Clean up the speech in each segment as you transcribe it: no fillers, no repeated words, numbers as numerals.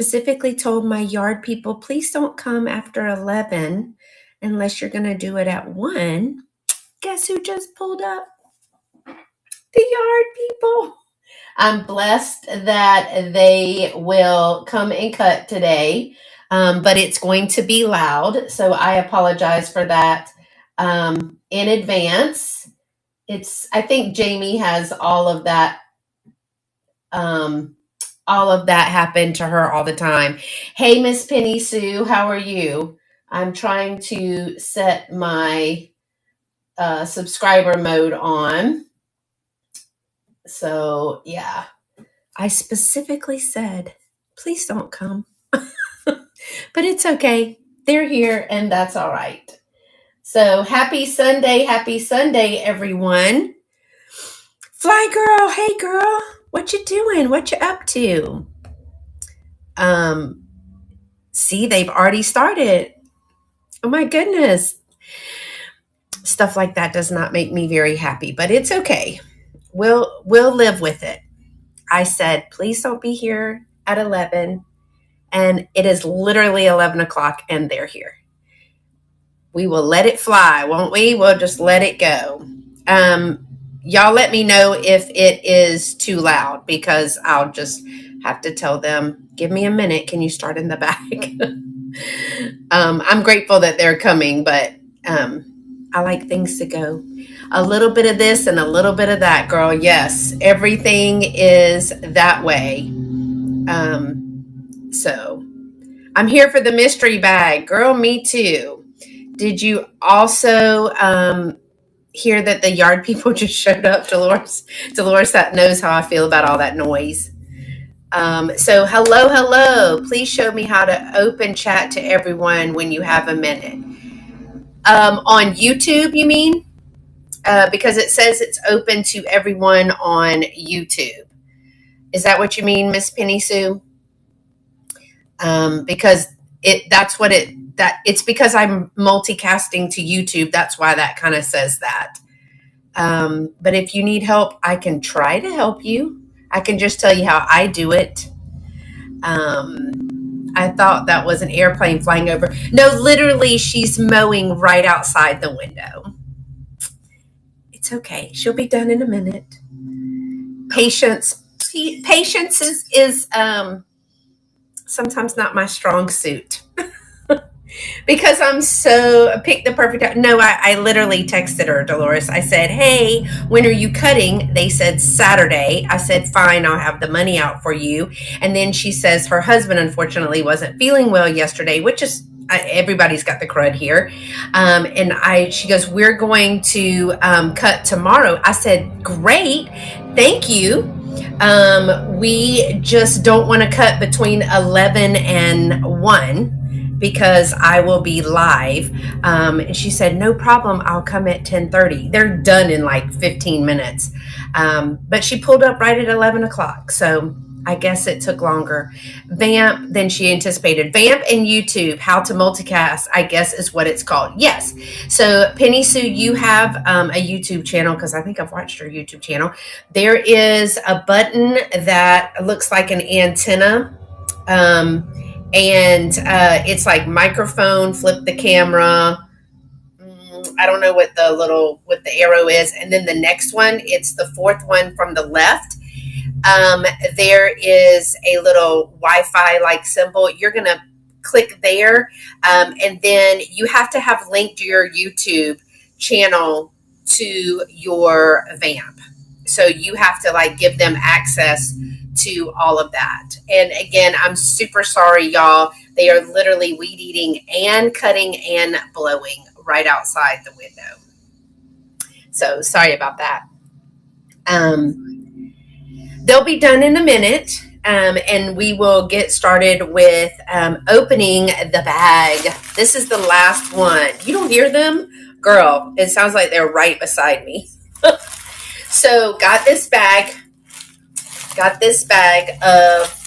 specifically told my yard people, please don't come after 11 unless you're going to do it at 1. Guess who just pulled up? The yard people. I'm blessed that they will come and cut today, but it's going to be loud, so I apologize for that in advance. I think Jamie has all of that happen to her all the time. Hey, Miss Penny Sue, how are you? I'm trying to set my subscriber mode on. So, yeah, I specifically said, please don't come. But it's okay. They're here, and that's all right. So, happy Sunday, everyone. Fly girl, hey girl, what you doing? What you up to? See, they've already started. Oh my goodness. Stuff like that does not make me very happy, but it's okay. We'll live with it. I said, please don't be here at 11. And it is literally 11 o'clock and they're here. We will let it fly, won't we? We'll just let it go. Y'all let me know if it is too loud, because I'll just have to tell them, give me a minute. Can you start in the back? I'm grateful that they're coming, but I like things to go a little bit of this and a little bit of that, girl. Yes, everything is that way. So I'm here for the mystery bag. Girl, me too. Did you also hear that the yard people just showed up, Dolores? Dolores, that knows how I feel about all that noise. So hello. Please show me how to open chat to everyone when you have a minute. On YouTube, you mean? Because it says it's open to everyone on YouTube. Is that what you mean, Miss Penny Sue? Because it's because I'm multicasting to YouTube. That's why that kind of says that. But if you need help, I can try to help you. I can just tell you how I do it. I thought that was an airplane flying over. No, literally, she's mowing right outside the window. It's okay. She'll be done in a minute. Patience is sometimes not my strong suit. Because I picked the perfect time. No, I literally texted her, Dolores. I said, hey, when are you cutting? They said Saturday. I said, fine, I'll have the money out for you. And then she says her husband, unfortunately, wasn't feeling well yesterday, which is, everybody's got the crud here. She goes, we're going to cut tomorrow. I said, great, thank you. We just don't want to cut between 11 and 1. Because I will be live. And she said, no problem. I'll come at 10:30. They're done in like 15 minutes. But she pulled up right at 11 o'clock. So I guess it took longer. VAMP than she anticipated. VAMP and YouTube, how to multicast, I guess is what it's called. Yes. So Penny Sue, you have a YouTube channel, because I think I've watched your YouTube channel. There is a button that looks like an antenna. And it's like microphone, flip the camera. I don't know what the arrow is. And then the next one, it's the fourth one from the left. There is a little Wi-Fi like symbol. You're going to click there. And then you have to have linked your YouTube channel to your VAMP. So you have to like give them access to all of that. And again, I'm super sorry, y'all. They are literally weed eating and cutting and blowing right outside the window. So sorry about that. They'll be done in a minute. And we will get started with opening the bag. This is the last one. You don't hear them? Girl, it sounds like they're right beside me. So got this bag of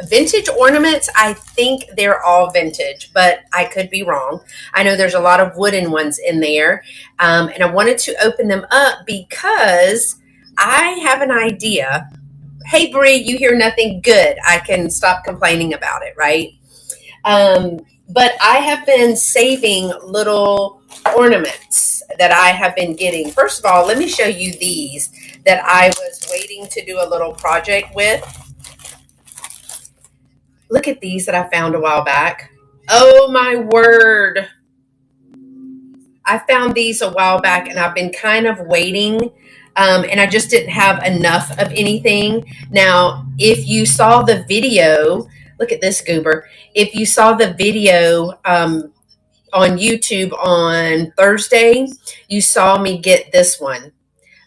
vintage ornaments. I think they're all vintage, but I could be wrong. I know there's a lot of wooden ones in there. And I wanted to open them up because I have an idea hey, Bree, you hear nothing, good. I can stop complaining about it, right? But I have been saving little ornaments that I have been getting. First of all, let me show you these that I was waiting to do a little project with. Look at these that I found a while back. Oh my word. I found these a while back and I've been kind of waiting. And I just didn't have enough of anything. Now, if you saw the video, look at this goober. If you saw the video on YouTube on Thursday, you saw me get this one.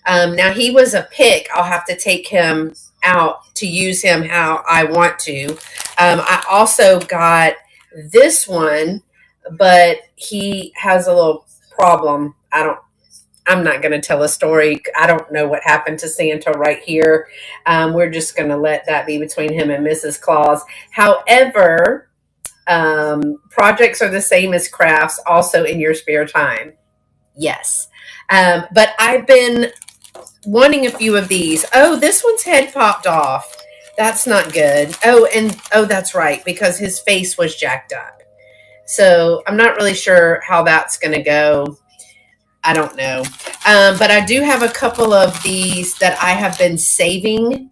Now, he was a pick. I'll have to take him out to use him how I want to. I also got this one, but he has a little problem. I'm not going to tell a story. I don't know what happened to Santa right here. We're just going to let that be between him and Mrs. Claus. However, projects are the same as crafts, also in your spare time. Yes. But I've been wanting a few of these. Oh, this one's head popped off. That's not good. Oh, that's right, because his face was jacked up. So I'm not really sure how that's going to go. I don't know. But I do have a couple of these that I have been saving.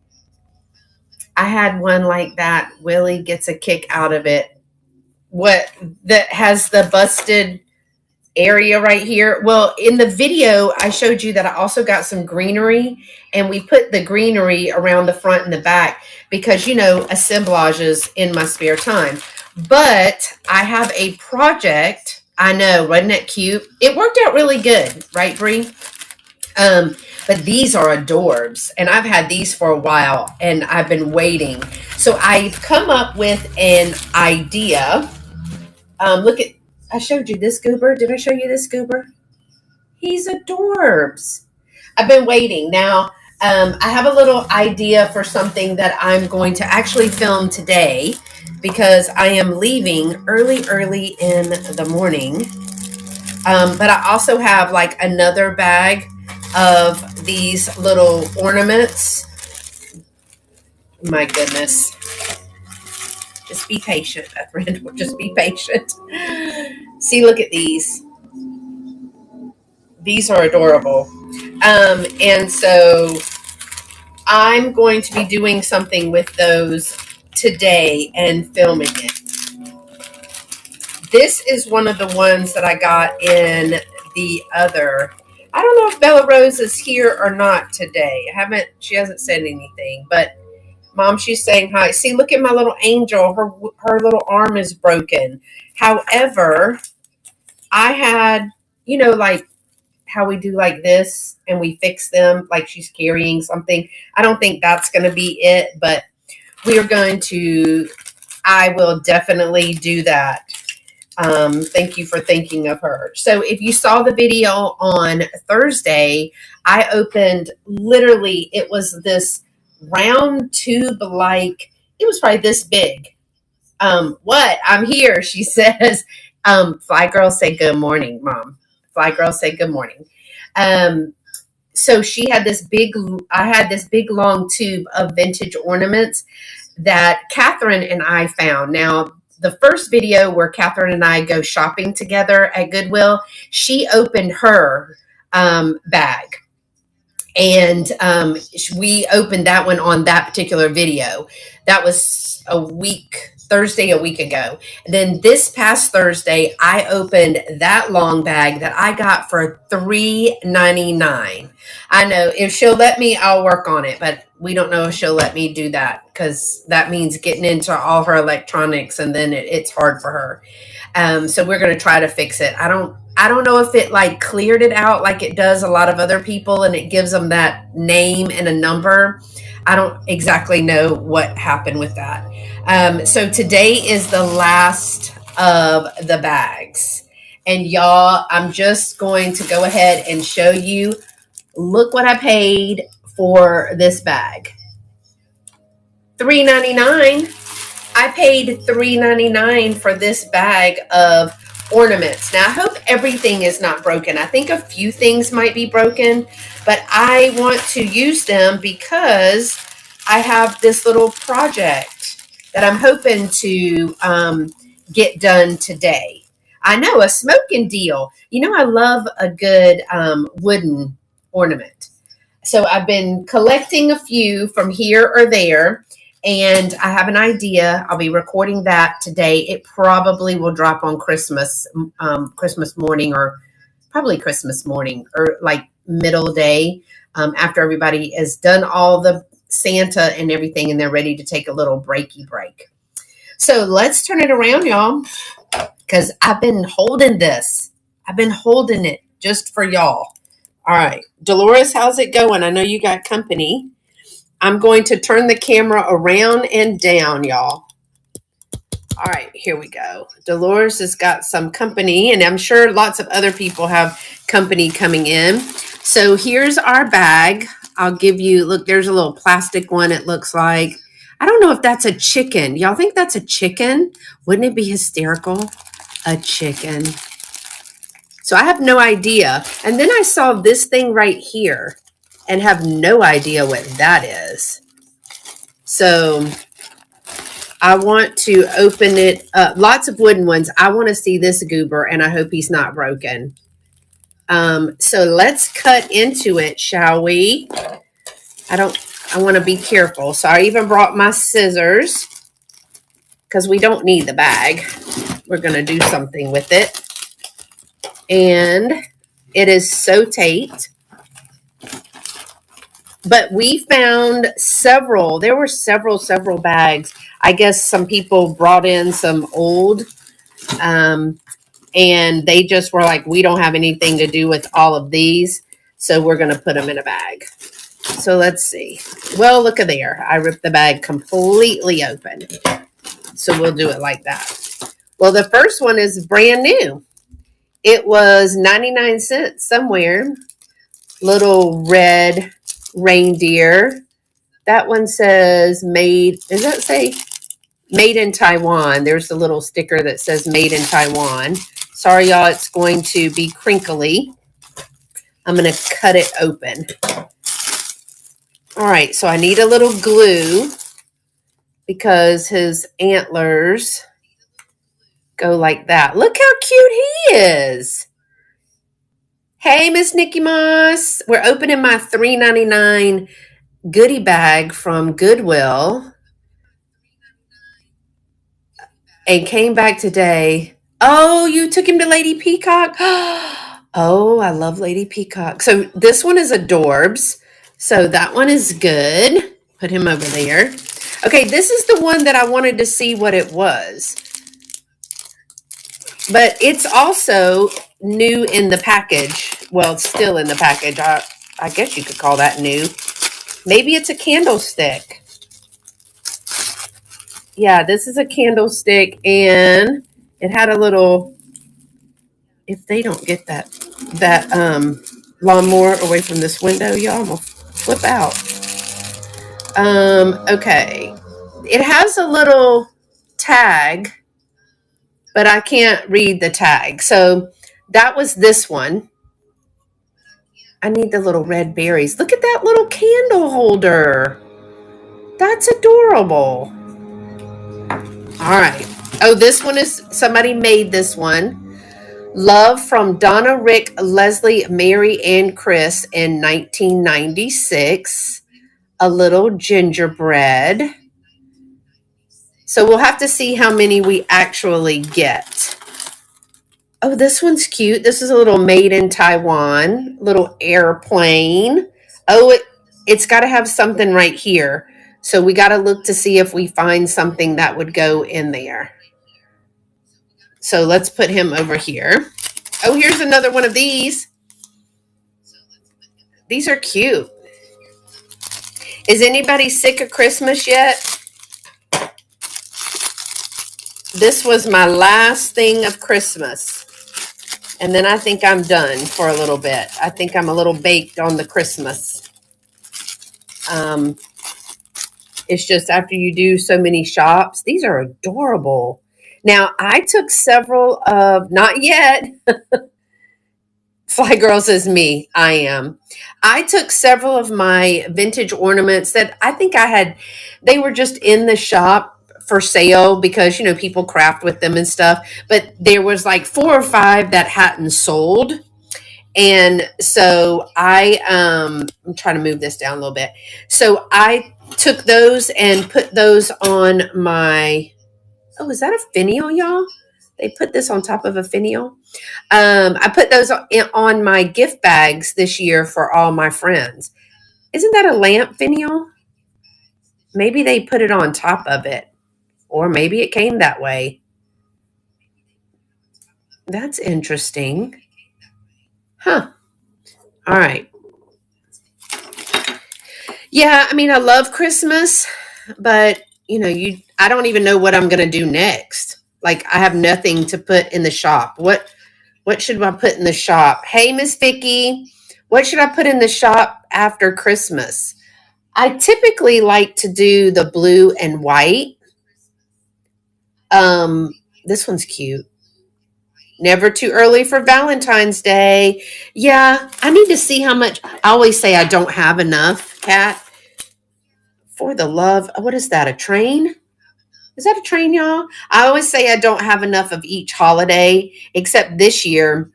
I had one like that. Willie gets a kick out of it. What, that has the busted area right here? Well, in the video, I showed you that I also got some greenery, and we put the greenery around the front and the back because, assemblages in my spare time. But I have a project. I know, wasn't it cute? It worked out really good, right, Bree? But these are adorbs, and I've had these for a while, and I've been waiting. So I've come up with an idea. Look at, I showed you this goober. Did I show you this goober? He's adorbs. I've been waiting. Now, I have a little idea for something that I'm going to actually film today because I am leaving early in the morning. But I also have like another bag of these little ornaments. My goodness. Just be patient, a friend. Just be patient. See, look at these. These are adorable. And so I'm going to be doing something with those today and filming it. This is one of the ones that I got in the other. I don't know if Bella Rose is here or not today. She hasn't said anything, but Mom, she's saying hi. See, look at my little angel. Her little arm is broken. However, I had, like how we do like this and we fix them like she's carrying something. I don't think that's going to be it, but I will definitely do that. Thank you for thinking of her. So if you saw the video on Thursday, I opened literally, it was this round tube, like it was probably this big. What? I'm here, she says. Fly girl say good morning, Mom. Fly girl say good morning. So I had this big long tube of vintage ornaments that Catherine and I found. Now, the first video where Catherine and I go shopping together at Goodwill, she opened her bag. And we opened that one on that particular video. That was Thursday a week ago. And then this past Thursday, I opened that long bag that I got for $3.99. I know if she'll let me, I'll work on it, but we don't know if she'll let me do that because that means getting into all her electronics, and then it's hard for her. So we're going to try to fix it. I don't know if it like cleared it out like it does a lot of other people and it gives them that name and a number. I don't exactly know what happened with that. So today is the last of the bags. And y'all, I'm just going to go ahead and show you. Look what I paid for this bag. $3.99. I paid $3.99 for this bag of ornaments. Now, I hope everything is not broken. I think a few things might be broken, but I want to use them because I have this little project that I'm hoping to get done today. I know, a smoking deal. You know, I love a good wooden ornament. So I've been collecting a few from here or there, and I have an idea. I'll be recording that today. It probably will drop on Christmas morning, or probably Christmas morning, or like middle day, after everybody has done all the Santa and everything, and they're ready to take a little breaky break. So let's turn it around, y'all, because I've been holding this. I've been holding it just for y'all. All right, Dolores, how's it going? I know you got company. I'm going to turn the camera around and down, y'all. All right, here we go. Dolores has got some company, and I'm sure lots of other people have company coming in. So here's our bag. I'll give you, look, there's a little plastic one, it looks like. I don't know if that's a chicken. Y'all think that's a chicken? Wouldn't it be hysterical? A chicken. So I have no idea. And then I saw this thing right here and have no idea what that is. So I want to open it up. Lots of wooden ones. I want to see this goober, and I hope he's not broken. So let's cut into it, shall we? I want to be careful. So I even brought my scissors because we don't need the bag. We're going to do something with it. And it is so taped. But we found several. There were several bags. I guess some people brought in some old, and they just were like, we don't have anything to do with all of these, so we're going to put them in a bag. So let's see. Well, look at there. I ripped the bag completely open. So we'll do it like that. Well, the first one is brand new. It was 99 cents somewhere. Little red reindeer. That one says made, does that say made in Taiwan? There's a little sticker that says made in Taiwan. Sorry, y'all, it's going to be crinkly. I'm going to cut it open. All right, so I need a little glue because his antlers go like that. Look how cute he is. Hey, Miss Nikki Moss. We're opening my $3.99 goodie bag from Goodwill. And came back today. Oh, you took him to Lady Peacock? Oh, I love Lady Peacock. So this one is adorbs. So that one is good. Put him over there. Okay, this is the one that I wanted to see what it was. But it's also new in the package. Well, it's still in the package. I guess you could call that new. Maybe it's a candlestick. Yeah, this is a candlestick, and it had a little, if they don't get that lawnmower away from this window, y'all, I'm gonna flip out. Okay. It has a little tag, but I can't read the tag. So that was this one. I need the little red berries. Look at that little candle holder. That's adorable. All right. Oh, this one is, somebody made this one. Love from Donna, Rick, Leslie, Mary, and Chris in 1996. A little gingerbread. So we'll have to see how many we actually get. Oh, this one's cute. This is a little made in Taiwan. Little airplane. Oh, it's got to have something right here. So we got to look to see if we find something that would go in there. So let's put him over here. Oh, here's another one of these. These are cute. Is anybody sick of Christmas yet? This was my last thing of Christmas. And then I think I'm done for a little bit. I think I'm a little baked on the Christmas. It's just after you do so many shops. These are adorable. Now, I took several of, not yet, Fly Girl says me. I am. I took several of my vintage ornaments that I think I had, they were just in the shop for sale because, people craft with them and stuff. But there was like four or five that hadn't sold. And so I'm trying to move this down a little bit. So I took those and put those on my, oh, is that a finial, y'all? They put this on top of a finial. I put those on my gift bags this year for all my friends. Isn't that a lamp finial? Maybe they put it on top of it, or maybe it came that way. That's interesting. Huh. All right. Yeah, I mean, I love Christmas, but I don't even know what I'm going to do next. Like, I have nothing to put in the shop. What should I put in the shop? Hey, Miss Vicky, what should I put in the shop after Christmas? I typically like to do the blue and white. Um, this one's cute. Never too early for Valentine's Day. Yeah, I need to see how much. I always say I don't have enough, Kat, for the love. What is that? A train? Is that a train, y'all? I always say I don't have enough of each holiday, except this year.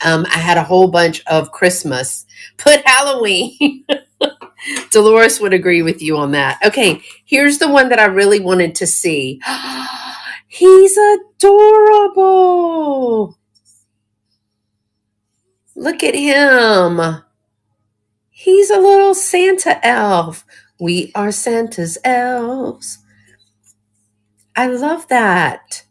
I had a whole bunch of Christmas. Put Halloween. Dolores would agree with you on that. Okay, here's the one that I really wanted to see. He's adorable. Look at him. He's a little Santa elf. We are Santa's elves. I love that.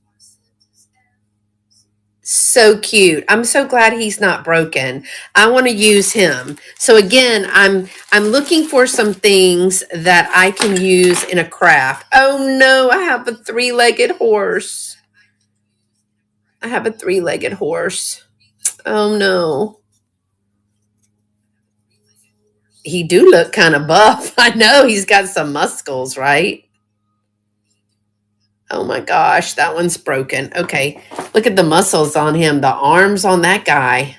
So cute. I'm so glad he's not broken. I want to use him. So again, I'm looking for some things that I can use in a craft. Oh no, I have a three-legged horse. I have a three-legged horse. Oh no. He do look kind of buff. I know he's got some muscles, right? Oh my gosh, that one's broken. Okay, look at the muscles on him, the arms on that guy.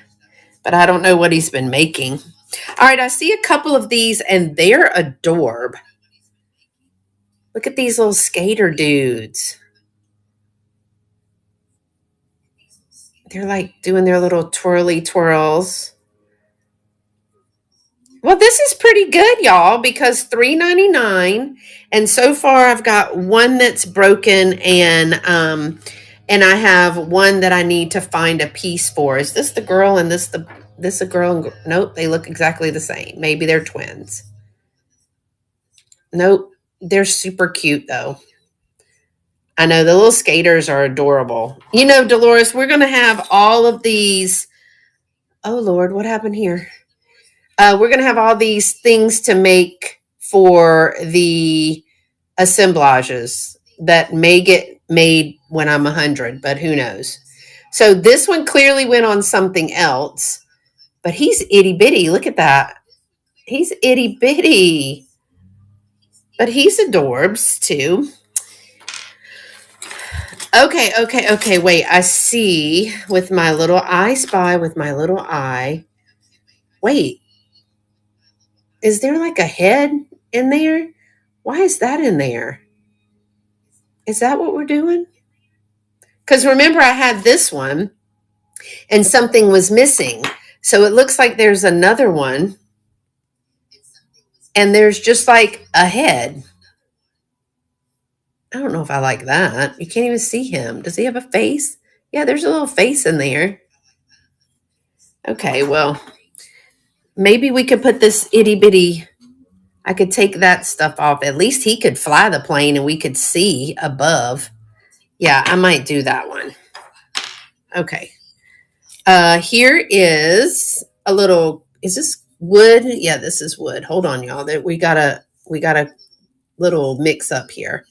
But I don't know what he's been making. All right, I see a couple of these and they're adorb. Look at these little skater dudes. They're like doing their little twirly twirls. Well, this is pretty good, y'all, because $3.99, and so far I've got one that's broken, and I have one that I need to find a piece for. Is this the girl and this a girl? And nope, they look exactly the same. Maybe they're twins. Nope, they're super cute though. I know the little skaters are adorable. Dolores, we're gonna have all of these. Oh Lord, what happened here? We're going to have all these things to make for the assemblages that may get made when I'm 100, but who knows? So this one clearly went on something else, but he's itty bitty. Look at that. He's itty bitty, but he's adorbs too. Okay. Wait, I see with my little eye spy with my little eye. Wait, is there like a head in there? Why is that in there? Is that what we're doing? Because remember, I had this one and something was missing. So it looks like there's another one and there's just like a head. I don't know if I like that. You can't even see him. Does he have a face? Yeah, there's a little face in there. Okay, well, maybe we could put this itty bitty. I could take that stuff off. At least he could fly the plane and we could see above. Yeah, I might do that one. Okay. Here is a little, is this wood? Yeah, this is wood. Hold on, y'all. We got a little mix up here.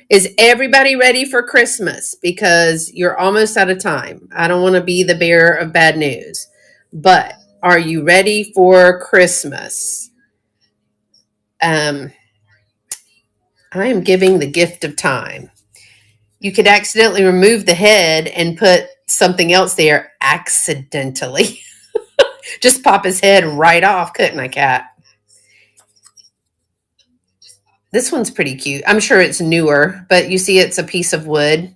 Is everybody ready for Christmas? Because you're almost out of time. I don't want to be the bearer of bad news. But are you ready for Christmas? I am giving the gift of time. You could accidentally remove the head and put something else there accidentally. Just pop his head right off, couldn't I, Kat? This one's pretty cute. I'm sure it's newer, but you see it's a piece of wood.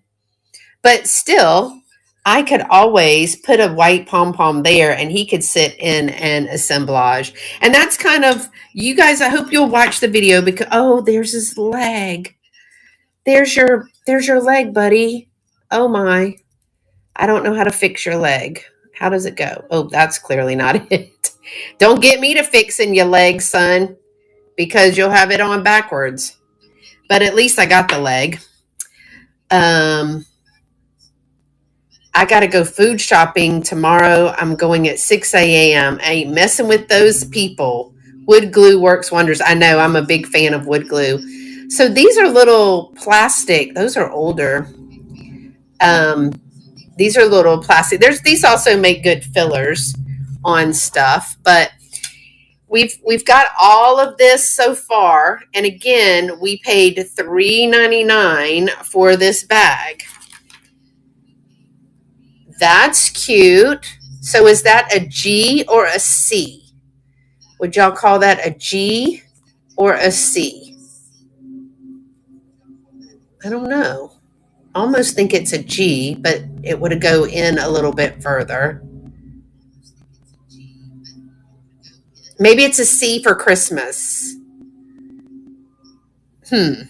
But still, I could always put a white pom-pom there and he could sit in an assemblage. And that's kind of, you guys, I hope you'll watch the video because, oh, there's his leg. There's your leg, buddy. Oh my. I don't know how to fix your leg. How does it go? Oh, that's clearly not it. Don't get me to fixing your leg, son, because you'll have it on backwards. But at least I got the leg. I got to go food shopping tomorrow. I'm going at 6 a.m. I ain't messing with those people. Wood glue works wonders. I know, I'm a big fan of wood glue. So these are little plastic. Those are older. These are little plastic. These also make good fillers on stuff, but we've got all of this so far. And again, we paid $3.99 for this bag. That's cute. So is that a G or a C? Would y'all call that a G or a C? I don't know. I almost think it's a G, but it would go in a little bit further. Maybe it's a C for Christmas.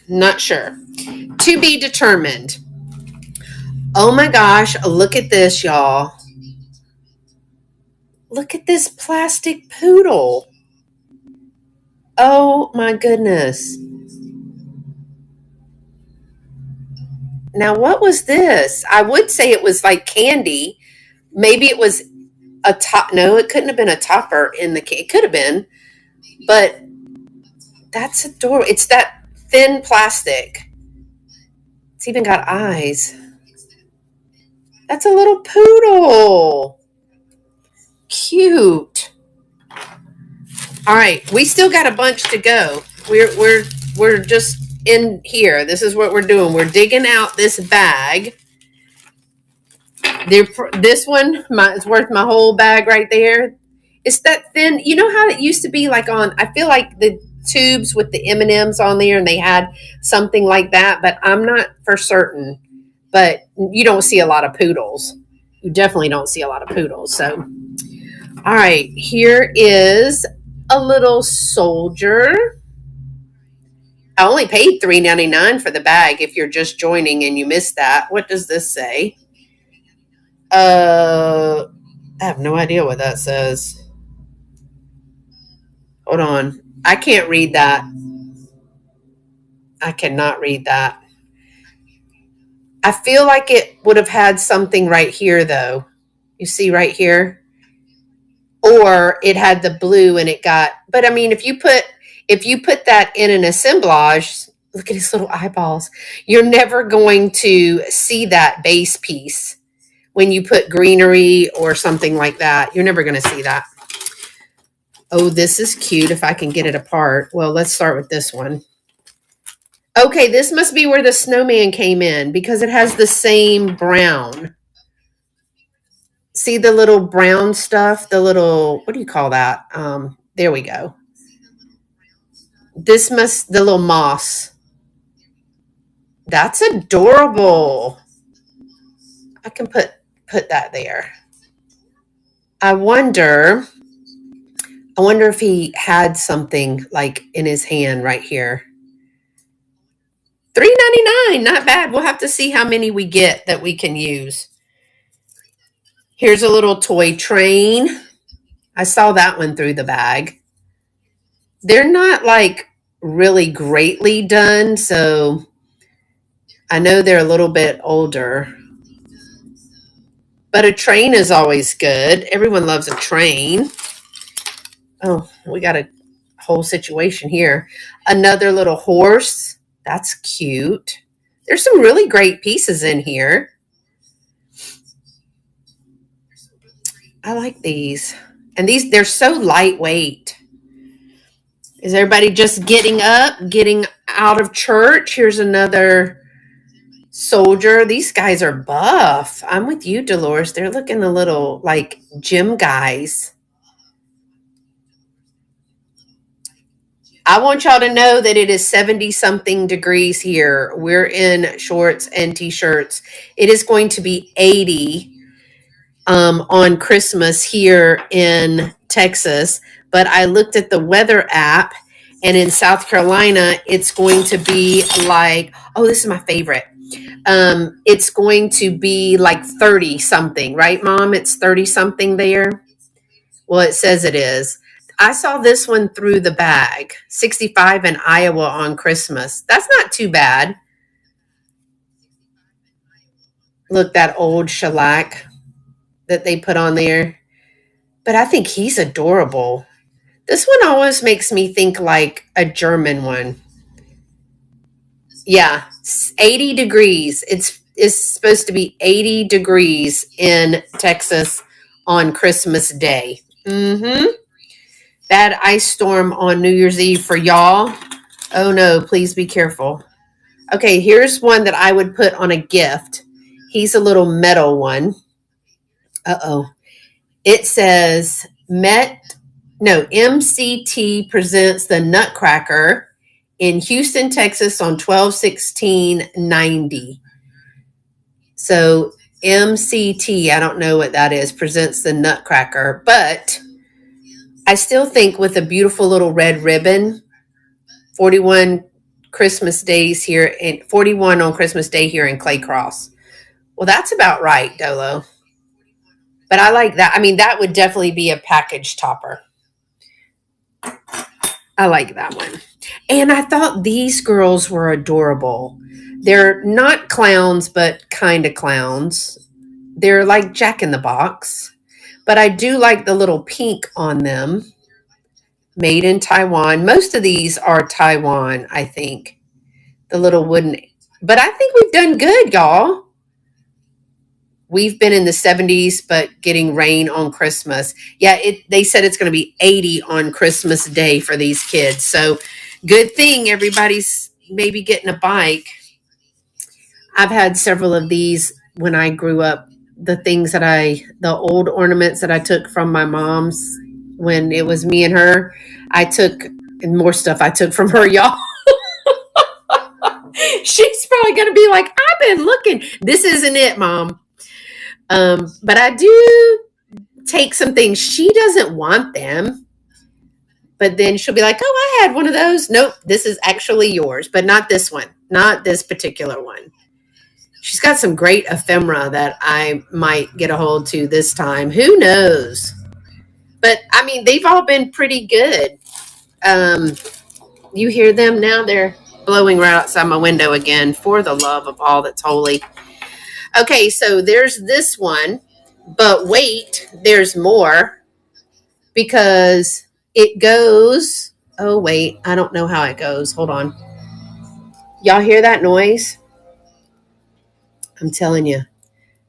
Not sure. To be determined. Oh my gosh, look at this, y'all. Look at this plastic poodle. Oh my goodness. Now, what was this? I would say it was like candy. Maybe it was a top. No, it couldn't have been a topper in the cake. It could have been, but that's adorable. It's that thin plastic. It's even got eyes. That's a little poodle. Cute. All right, we still got a bunch to go. We're just in here. This is what we're doing. We're digging out this bag. This one is worth my whole bag right there. It's that thin. You know how it used to be like on, I feel like the tubes with the M&Ms on there, and they had something like that, but I'm not for certain. But you don't see a lot of poodles. You definitely don't see a lot of poodles. So, all right, here is a little soldier. I only paid $3.99 for the bag if you're just joining and you missed that. What does this say? I have no idea what that says. Hold on. I can't read that. I cannot read that. I feel like it would have had something right here, though. You see right here? Or it had the blue and it got, but I mean, if you put that in an assemblage, look at his little eyeballs. You're never going to see that base piece when you put greenery or something like that. You're never going to see that. Oh, this is cute if I can get it apart. Well, let's start with this one. Okay, this must be where the snowman came in because it has the same brown. See the little brown stuff? The little, what do you call that? There we go. The little moss. That's adorable. I can put that there. I wonder if he had something like in his hand right here. $3.99, not bad. We'll have to see how many we get that we can use. Here's a little toy train. I saw that one through the bag. They're not like really greatly done, so I know they're a little bit older. But a train is always good. Everyone loves a train. Oh, we got a whole situation here. Another little horse. That's cute. There's some really great pieces in here. I like these. And they're so lightweight. Is everybody just getting up, getting out of church? Here's another soldier. These guys are buff. I'm with you, Dolores. They're looking a little like gym guys. I want y'all to know that it is 70 something degrees here. We're in shorts and t-shirts. It is going to be 80 on Christmas here in Texas. But I looked at the weather app, and in South Carolina, it's going to be like, oh, this is my favorite. It's going to be like 30 something, right, Mom? It's 30 something there. Well, it says it is. I saw this one through the bag, 65 in Iowa on Christmas. That's not too bad. Look, that old shellac that they put on there. But I think he's adorable. This one always makes me think like a German one. Yeah, 80 degrees. It's supposed to be 80 degrees in Texas on Christmas Day. Mm-hmm. Bad ice storm on New Year's Eve for y'all. Oh no, please be careful. Okay, here's one that I would put on a gift. He's a little metal one. Uh-oh. It says MCT presents the Nutcracker in Houston, Texas on 12/16/90. So MCT, I don't know what that is, presents the Nutcracker, but I still think with a beautiful little red ribbon, 41 Christmas days here, and 41 on Christmas Day here in Clay Cross. Well, that's about right, Dolo. But I like that. I mean, that would definitely be a package topper. I like that one. And I thought these girls were adorable. They're not clowns, but kind of clowns. They're like Jack in the Box. But I do like the little pink on them. Made in Taiwan. Most of these are Taiwan, I think. The little wooden. But I think we've done good, y'all. We've been in the 70s, but getting rain on Christmas. Yeah, they said it's going to be 80 on Christmas Day for these kids. So good thing everybody's maybe getting a bike. I've had several of these when I grew up. The old ornaments that I took from my mom's when it was me and her, I took, and more stuff I took from her, y'all. She's probably going to be like, I've been looking. This isn't it, Mom. But I do take some things. She doesn't want them. But then she'll be like, oh, I had one of those. Nope, this is actually yours, but not this one. Not this particular one. She's got some great ephemera that I might get a hold to this time. Who knows? But, I mean, they've all been pretty good. You hear them now? They're blowing right outside my window again. For the love of all that's holy. Okay, so there's this one, but wait, there's more because it goes. Oh, wait, I don't know how it goes. Hold on. Y'all hear that noise? I'm telling you.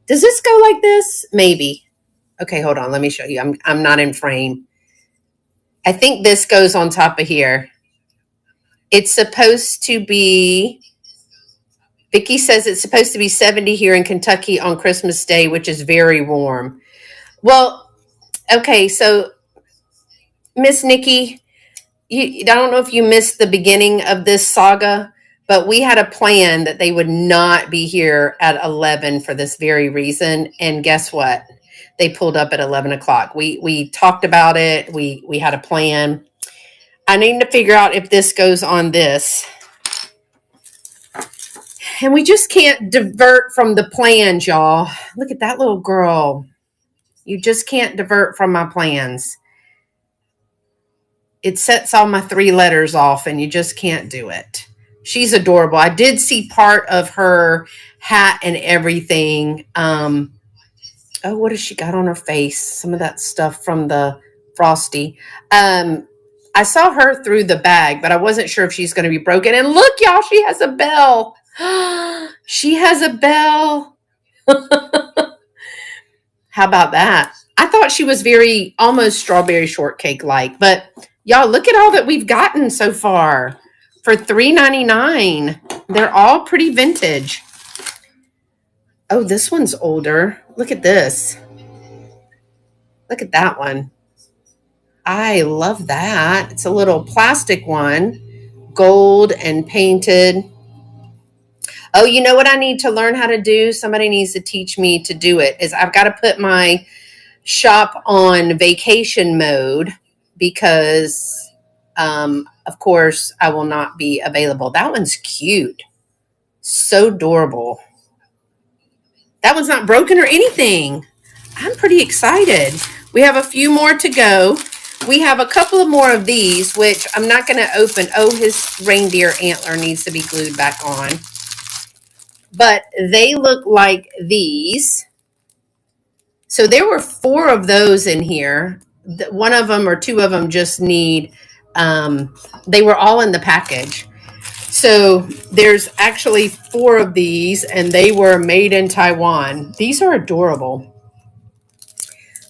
Does this go like this? Maybe. Okay, hold on. Let me show you. I'm not in frame. I think this goes on top of here. It's supposed to be. Vicki says it's supposed to be 70 here in Kentucky on Christmas Day, which is very warm. Well, okay, so Miss Nikki, I don't know if you missed the beginning of this saga, but we had a plan that they would not be here at 11 for this very reason. And guess what? They pulled up at 11 o'clock. We talked about it. We had a plan. I need to figure out if this goes on this. And we just can't divert from the plans, y'all. Look at that little girl. You just can't divert from my plans. It sets all my 3 letters off, and you just can't do it. She's adorable. I did see part of her hat and everything. What has she got on her face? Some of that stuff from the Frosty. I saw her through the bag, but I wasn't sure if she's going to be broken. And look, y'all, she has a bell. She has a bell. How about that? I thought she was very almost strawberry shortcake like, but y'all look at all that we've gotten so far for $3.99. They're all pretty vintage. Oh, this one's older. Look at this. Look at that one. I love that. It's a little plastic one, gold and painted. Oh, you know what I need to learn how to do? Somebody needs to teach me to do it. Is I've got to put my shop on vacation mode because of course I will not be available. That one's cute. So adorable. That one's not broken or anything. I'm pretty excited. We have a few more to go. We have a couple of more of these, which I'm not going to open. Oh, his reindeer antler needs to be glued back on. But they look like these. So there were 4 of those in here. One of them or 2 of them just need, they were all in the package. So there's actually 4 of these, and they were made in Taiwan. These are adorable.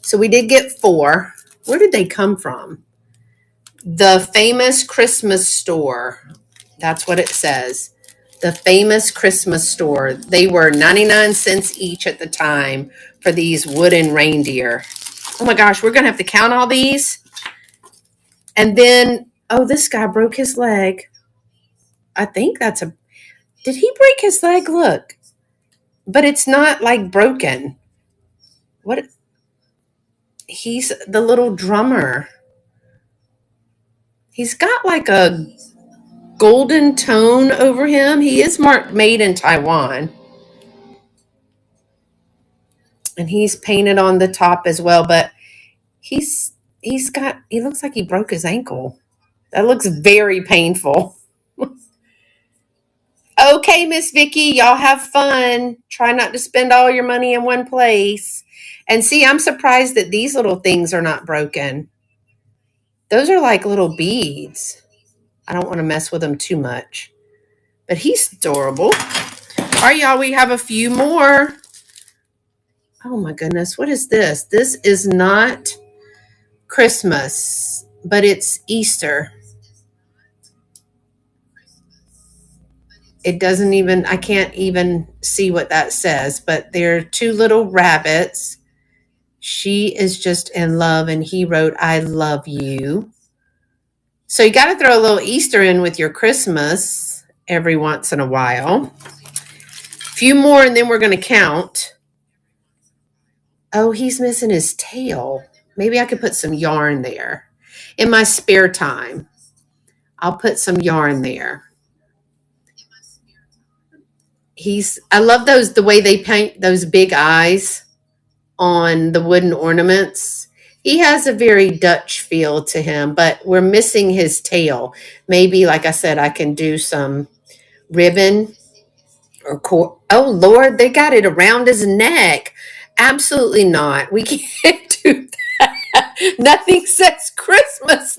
So we did get 4. Where did they come from? The Famous Christmas Store. That's what it says. The Famous Christmas Store. They were 99 cents each at the time for these wooden reindeer. Oh my gosh, we're going to have to count all these. And then, oh, this guy broke his leg. I think that's a, did he break his leg? Look. But it's not like broken. What? He's the little drummer. He's got like a golden tone over him. He is marked made in Taiwan. And he's painted on the top as well, but he looks like he broke his ankle. That looks very painful. Okay, Miss Vicky, y'all have fun. Try not to spend all your money in one place. And see, I'm surprised that these little things are not broken. Those are like little beads. I don't want to mess with them too much. But he's adorable. All right, y'all, we have a few more. Oh my goodness, what is this? This is not Christmas, but it's Easter. It doesn't even, I can't even see what that says, but there are 2 little rabbits. She is just in love, and he wrote, I love you. So you got to throw a little Easter in with your Christmas every once in a while. A few more, and then we're going to count. Oh, he's missing his tail. Maybe I could put some yarn there. In my spare time, I'll put some yarn there. I love those, the way they paint those big eyes on the wooden ornaments. He has a very Dutch feel to him, but we're missing his tail. Maybe, like I said, I can do some ribbon or oh Lord, they got it around his neck. Absolutely not. We can't do that. Nothing says Christmas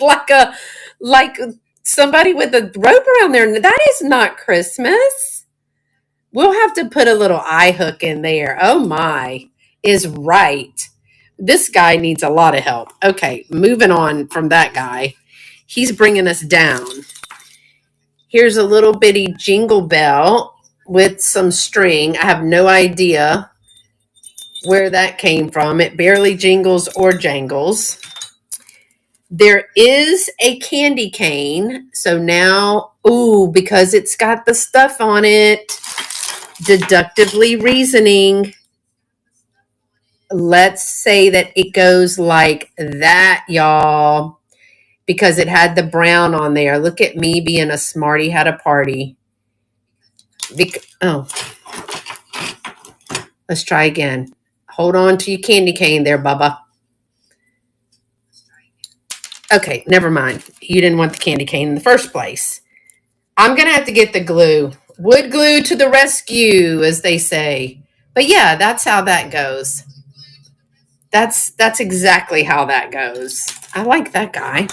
like somebody with a rope around there. That is not Christmas. We'll have to put a little eye hook in there. Oh my, is right. This guy needs a lot of help. Okay, moving on from that guy. He's bringing us down. Here's a little bitty jingle bell with some string. I have no idea where that came from. It barely jingles or jangles. There is a candy cane. So now, ooh, because it's got the stuff on it, deductively reasoning, let's say that it goes like that, y'all, because it had the brown on there. Look at me being a smarty, had a party. Oh, let's try again. Hold on to your candy cane there, Bubba. Okay, never mind. You didn't want the candy cane in the first place. I'm going to have to get the glue. Wood glue to the rescue, as they say. But yeah, that's how that goes. That's exactly how that goes. I like that guy.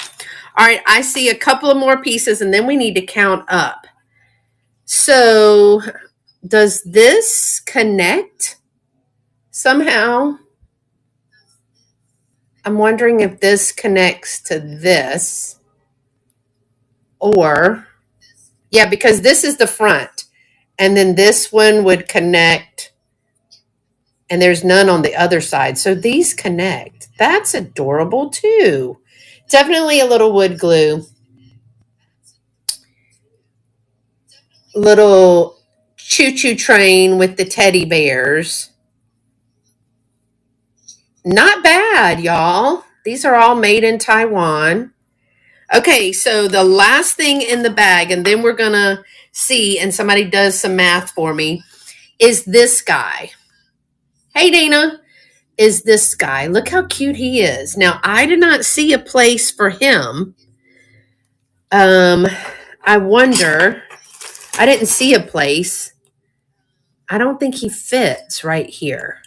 All right, I see a couple of more pieces, and then we need to count up. So does this connect somehow? I'm wondering if this connects to this. Or, yeah, because this is the front. And then this one would connect. And there's none on the other side. So these connect. That's adorable too. Definitely a little wood glue. Little choo-choo train with the teddy bears. Not bad, y'all. These are all made in Taiwan. Okay, so the last thing in the bag, and then we're going to see, and somebody does some math for me, is this guy. Hey, Dana. Is this guy. Look how cute he is. Now, I did not see a place for him. I wonder. I didn't see a place. I don't think he fits right here.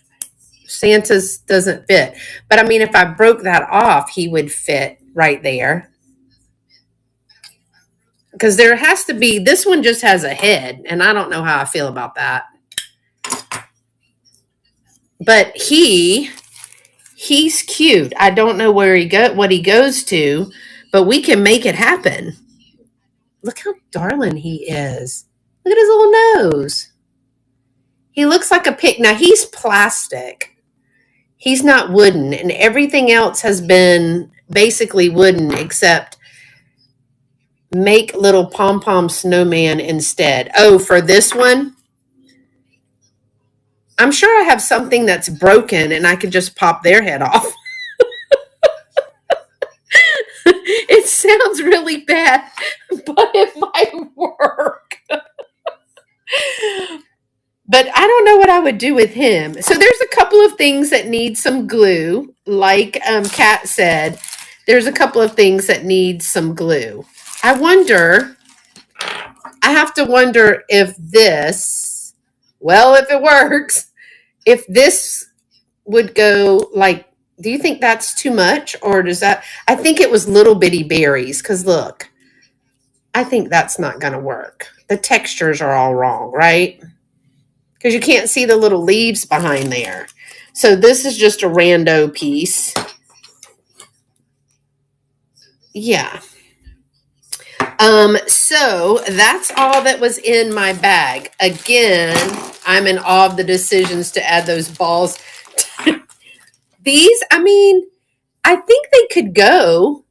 Santa's doesn't fit. But I mean, if I broke that off, he would fit right there. Because there has to be, this one just has a head, and I don't know how I feel about that. But he's cute. I don't know where what he goes to, but we can make it happen. Look how darling he is. Look at his little nose. He looks like a pig. Now he's plastic. He's not wooden, and everything else has been basically wooden except make little pom-pom snowman instead. Oh, for this one, I'm sure I have something that's broken and I could just pop their head off. It sounds really bad, but it might work. But I don't know what I would do with him. So there's a couple of things that need some glue. Like Kat said, there's a couple of things that need some glue. I have to wonder if this, well, if it works, if this would go like, do you think that's too much? Or does that, I think it was little bitty berries. Because look, I think that's not going to work. The textures are all wrong, right? Because you can't see the little leaves behind there. So this is just a rando piece. Yeah. So that's all that was in my bag. Again, I'm in awe of the decisions to add those balls. These, I mean, I think they could go,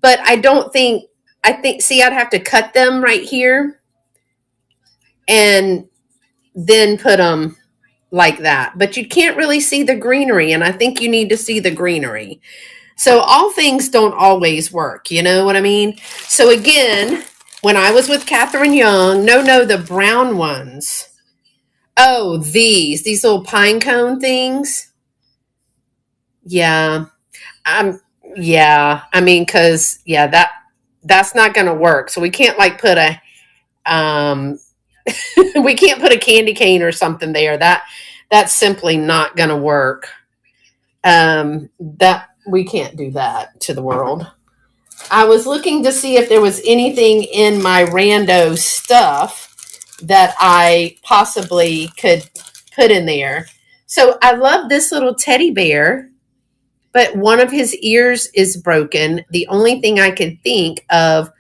but I think, see, I'd have to cut them right here and then put them like that. But you can't really see the greenery, and I think you need to see the greenery. So all things don't always work, you know what I mean? So again, when I was with Catherine Young, no, the brown ones. Oh, these little pine cone things. Yeah. Yeah. I mean, cause yeah, that's not going to work. So we can't like put a, we can't put a candy cane or something there. That's simply not going to work. That we can't do that to the world. I was looking to see if there was anything in my rando stuff that I possibly could put in there. So I love this little teddy bear, but one of his ears is broken. The only thing I could think of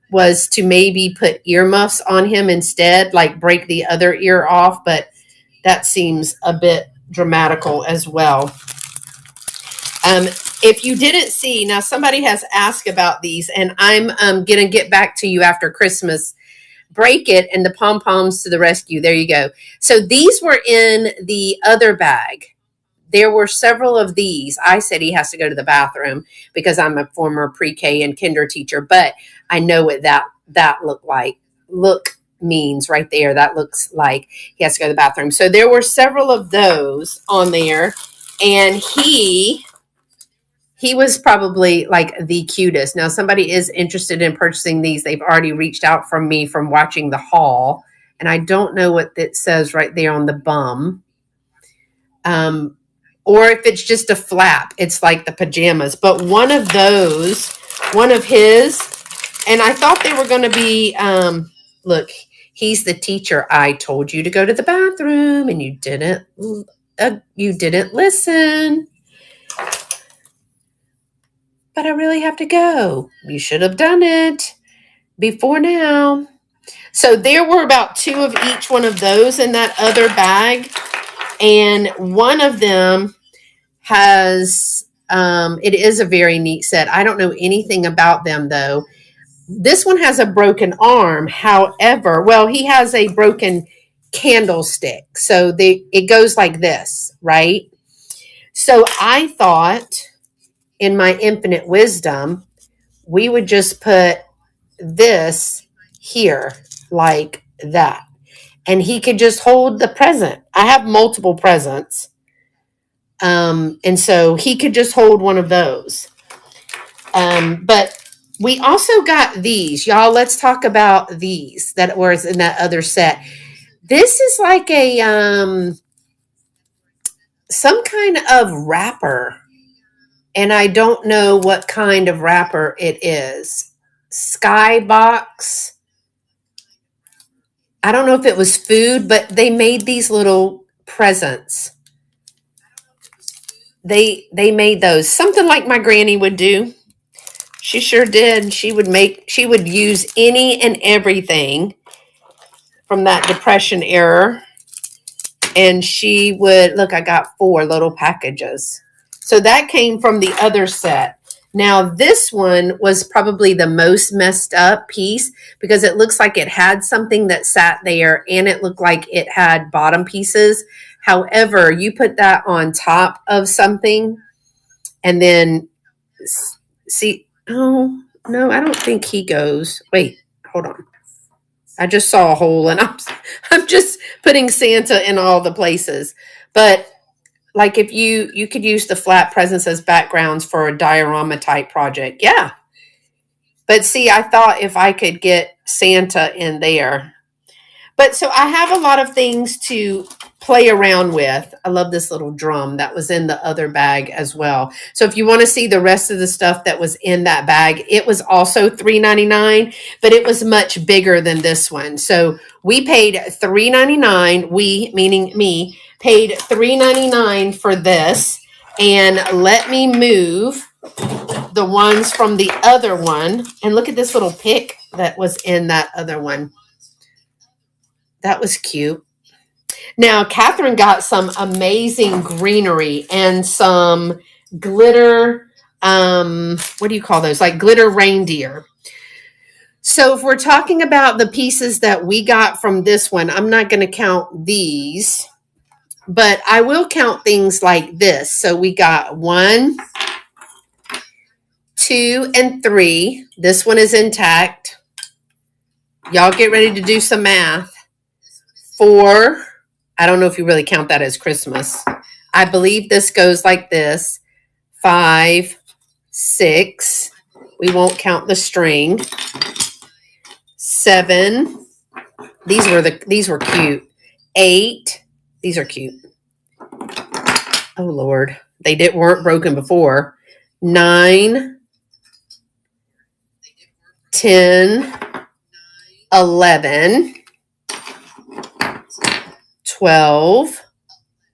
was to maybe put earmuffs on him instead, like break the other ear off, but that seems a bit dramatical as well. If you didn't see, now somebody has asked about these, and I'm going to get back to you after Christmas. Break it and the pom-poms to the rescue. There you go. So these were in the other bag. There were several of these. I said he has to go to the bathroom because I'm a former pre-K and kinder teacher, but I know what that look means right there. That looks like he has to go to the bathroom. So there were several of those on there, and he was probably like the cutest. Now, somebody is interested in purchasing these. They've already reached out from me from watching the haul, and I don't know what it says right there on the bum. Or if it's just a flap, it's like the pajamas. But one of his, and I thought they were going to be, look, he's the teacher. I told you to go to the bathroom, and you didn't listen. But I really have to go. You should have done it before now. So there were about 2 of each one of those in that other bag. And one of them has It is a very neat set. I don't know anything about them though. This one has a broken arm. However, well, he has a broken candlestick. So it goes like this, right? So I thought in my infinite wisdom, we would just put this here like that. And he could just hold the present. I have multiple presents. And so he could just hold one of those. But we also got these. Y'all, let's talk about these that was in that other set. This is like a some kind of wrapper. And I don't know what kind of wrapper it is. Skybox. I don't know if it was food, but they made these little presents. They made those. Something like my granny would do. She sure did. She would use any and everything from that Depression era. And she would, look, I got 4 little packages. So that came from the other set. Now, this one was probably the most messed up piece because it looks like it had something that sat there and it looked like it had bottom pieces. However, you put that on top of something and then see, oh, no, I don't think he goes. Wait, hold on. I just saw a hole and I'm just putting Santa in all the places. But like if you could use the flat presents as backgrounds for a diorama type project. Yeah. But see, I thought if I could get Santa in there. But so I have a lot of things to play around with. I love this little drum that was in the other bag as well. So if you want to see the rest of the stuff that was in that bag, it was also $3.99, but it was much bigger than this one. So we paid $3.99. We, meaning me, paid $3.99 for this. And let me move the ones from the other one. And look at this little pick that was in that other one. That was cute. Now, Catherine got some amazing greenery and some glitter, what do you call those? Like glitter reindeer. So if we're talking about the pieces that we got from this one, I'm not going to count these, but I will count things like this. So we got 1, 2, and 3. This one is intact. Y'all get ready to do some math. 4. I don't know if you really count that as Christmas. I believe this goes like this. 5, 6. We won't count the string. 7. These were cute. 8. These are cute. Oh Lord, weren't broken before. 9, 10, 11. 12,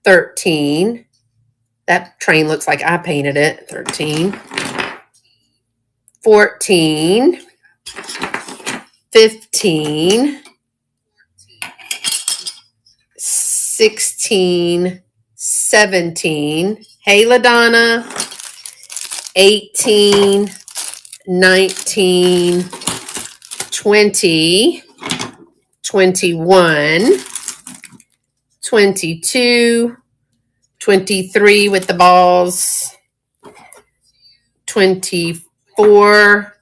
13. That train looks like I painted it. 13, 14, 15, 16, 17. Hey, LaDonna. 18, 19, 20, 21. 22, 23 with the balls, 24,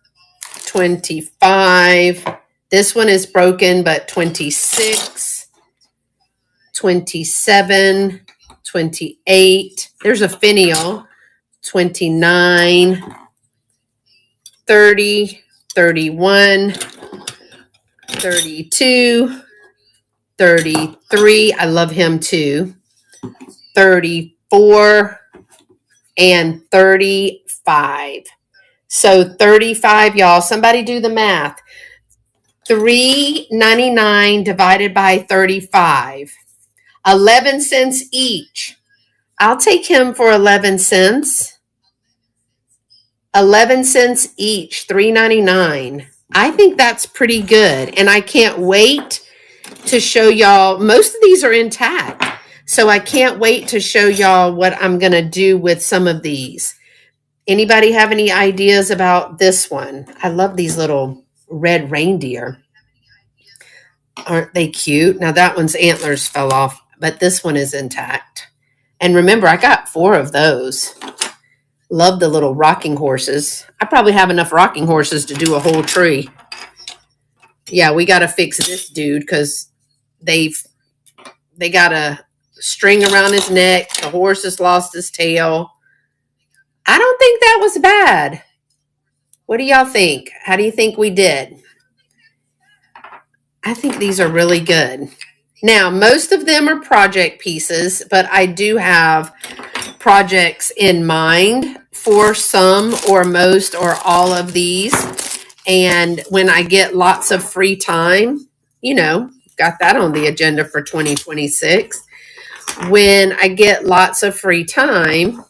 25. This one is broken, but 26, 27, 28. There's a finial. 29, 30, 31, 32, 33. I love him too. 34 and 35. So 35, y'all. Somebody do the math. $3.99 divided by 35. 11 cents each. I'll take him for 11 cents. 11 cents each. $3.99. I think that's pretty good. And I can't wait to show y'all. Most of these are intact. So I can't wait to show y'all what I'm going to do with some of these. Anybody have any ideas about this one? I love these little red reindeer. Aren't they cute? Now that one's antlers fell off, but this one is intact. And remember, I got 4 of those. Love the little rocking horses. I probably have enough rocking horses to do a whole tree. Yeah, we got to fix this dude because they got a string around his neck. The horse has lost his tail. I don't think that was bad. What do y'all think? How do you think we did? I think these are really good. Now, most of them are project pieces, but I do have projects in mind for some or most or all of these. And when I get lots of free time, got that on the agenda for 2026. When I get lots of free time,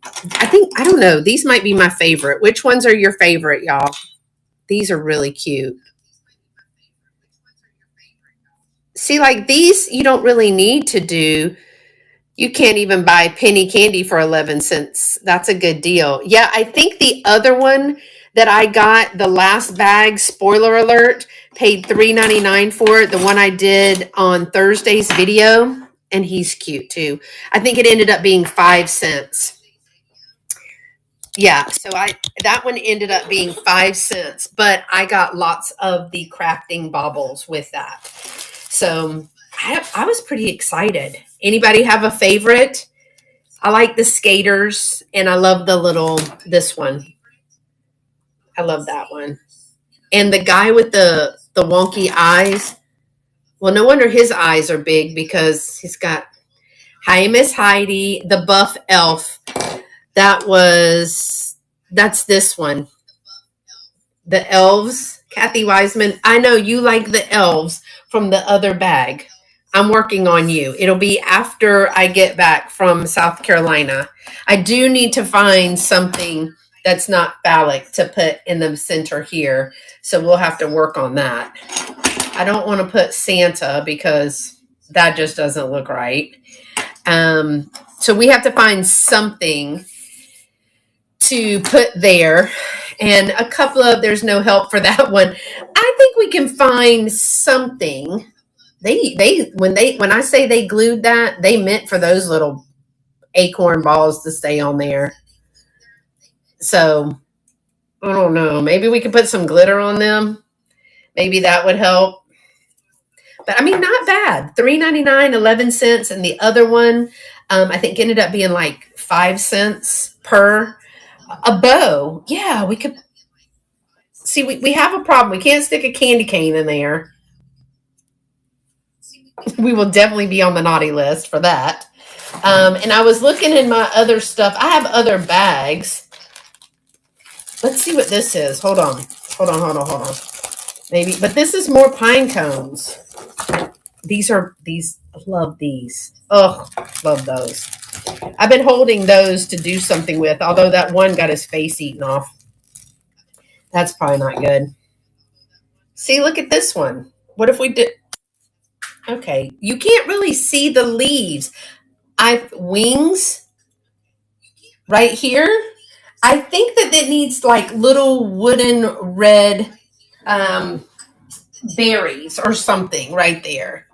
I don't know, these might be my favorite. Which ones are your favorite, y'all? These are really cute. See, like these, you don't really need to do. You can't even buy penny candy for 11 cents. That's a good deal. Yeah, I think the other one that I got, the last bag, spoiler alert, paid $3.99 for it. The one I did on Thursday's video, and he's cute too. I think it ended up being 5 cents. Yeah, so that one ended up being 5 cents, but I got lots of the crafting baubles with that. So I was pretty excited. Anybody have a favorite? I like the skaters, and I love this one. I love that one. And the guy with the wonky eyes. Well, no wonder his eyes are big because he's got Hi Miss Heidi, the buff elf. That's this one. The elves, Kathy Wiseman. I know you like the elves from the other bag. I'm working on you. It'll be after I get back from South Carolina. I do need to find something that's not phallic to put in the center here. So we'll have to work on that. I don't want to put Santa because that just doesn't look right. So we have to find something to put there. And a couple of, there's no help for that one. I think we can find something. When I say they glued that, they meant for those little acorn balls to stay on there. So I don't know. Maybe we could put some glitter on them. Maybe that would help. But I mean, not bad. $3.99, 11 cents, and the other one, I think ended up being like 5 cents per. A bow. Yeah, we could see. We have a problem. We can't stick a candy cane in there. We will definitely be on the naughty list for that. And I was looking in my other stuff. I have other bags. Let's see what this is. Hold on. Maybe, but this is more pine cones. These, love these. Oh, love those. I've been holding those to do something with, although that one got his face eaten off. That's probably not good. See, look at this one. What if we did? Okay, you can't really see the leaves. Wings right here. I think that it needs like little wooden red berries or something right there.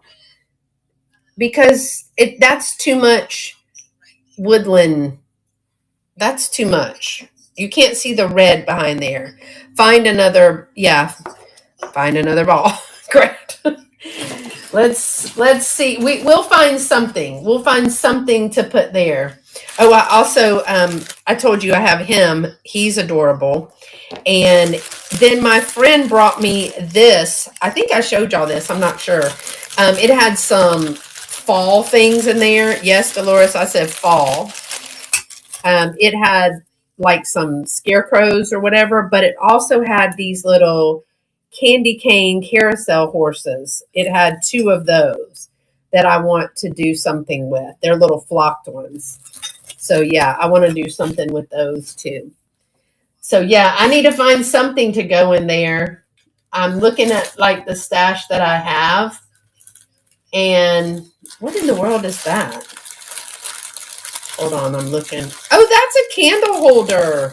Because that's too much woodland. That's too much. You can't see the red behind there. Find another ball. Correct. Let's see. We'll find something. We'll find something to put there. Oh, I also I told you I have him. He's adorable. And then my friend brought me this. I think I showed y'all this. I'm not sure. It had some fall things in there. Yes, Dolores, I said fall. It had like some scarecrows or whatever, but it also had these little candy cane carousel horses. It had 2 of those that I want to do something with. They're little flocked ones. So yeah, I want to do something with those too. So yeah, I need to find something to go in there. I'm looking at like the stash that I have. And what in the world is that? Hold on, I'm looking. Oh, that's a candle holder.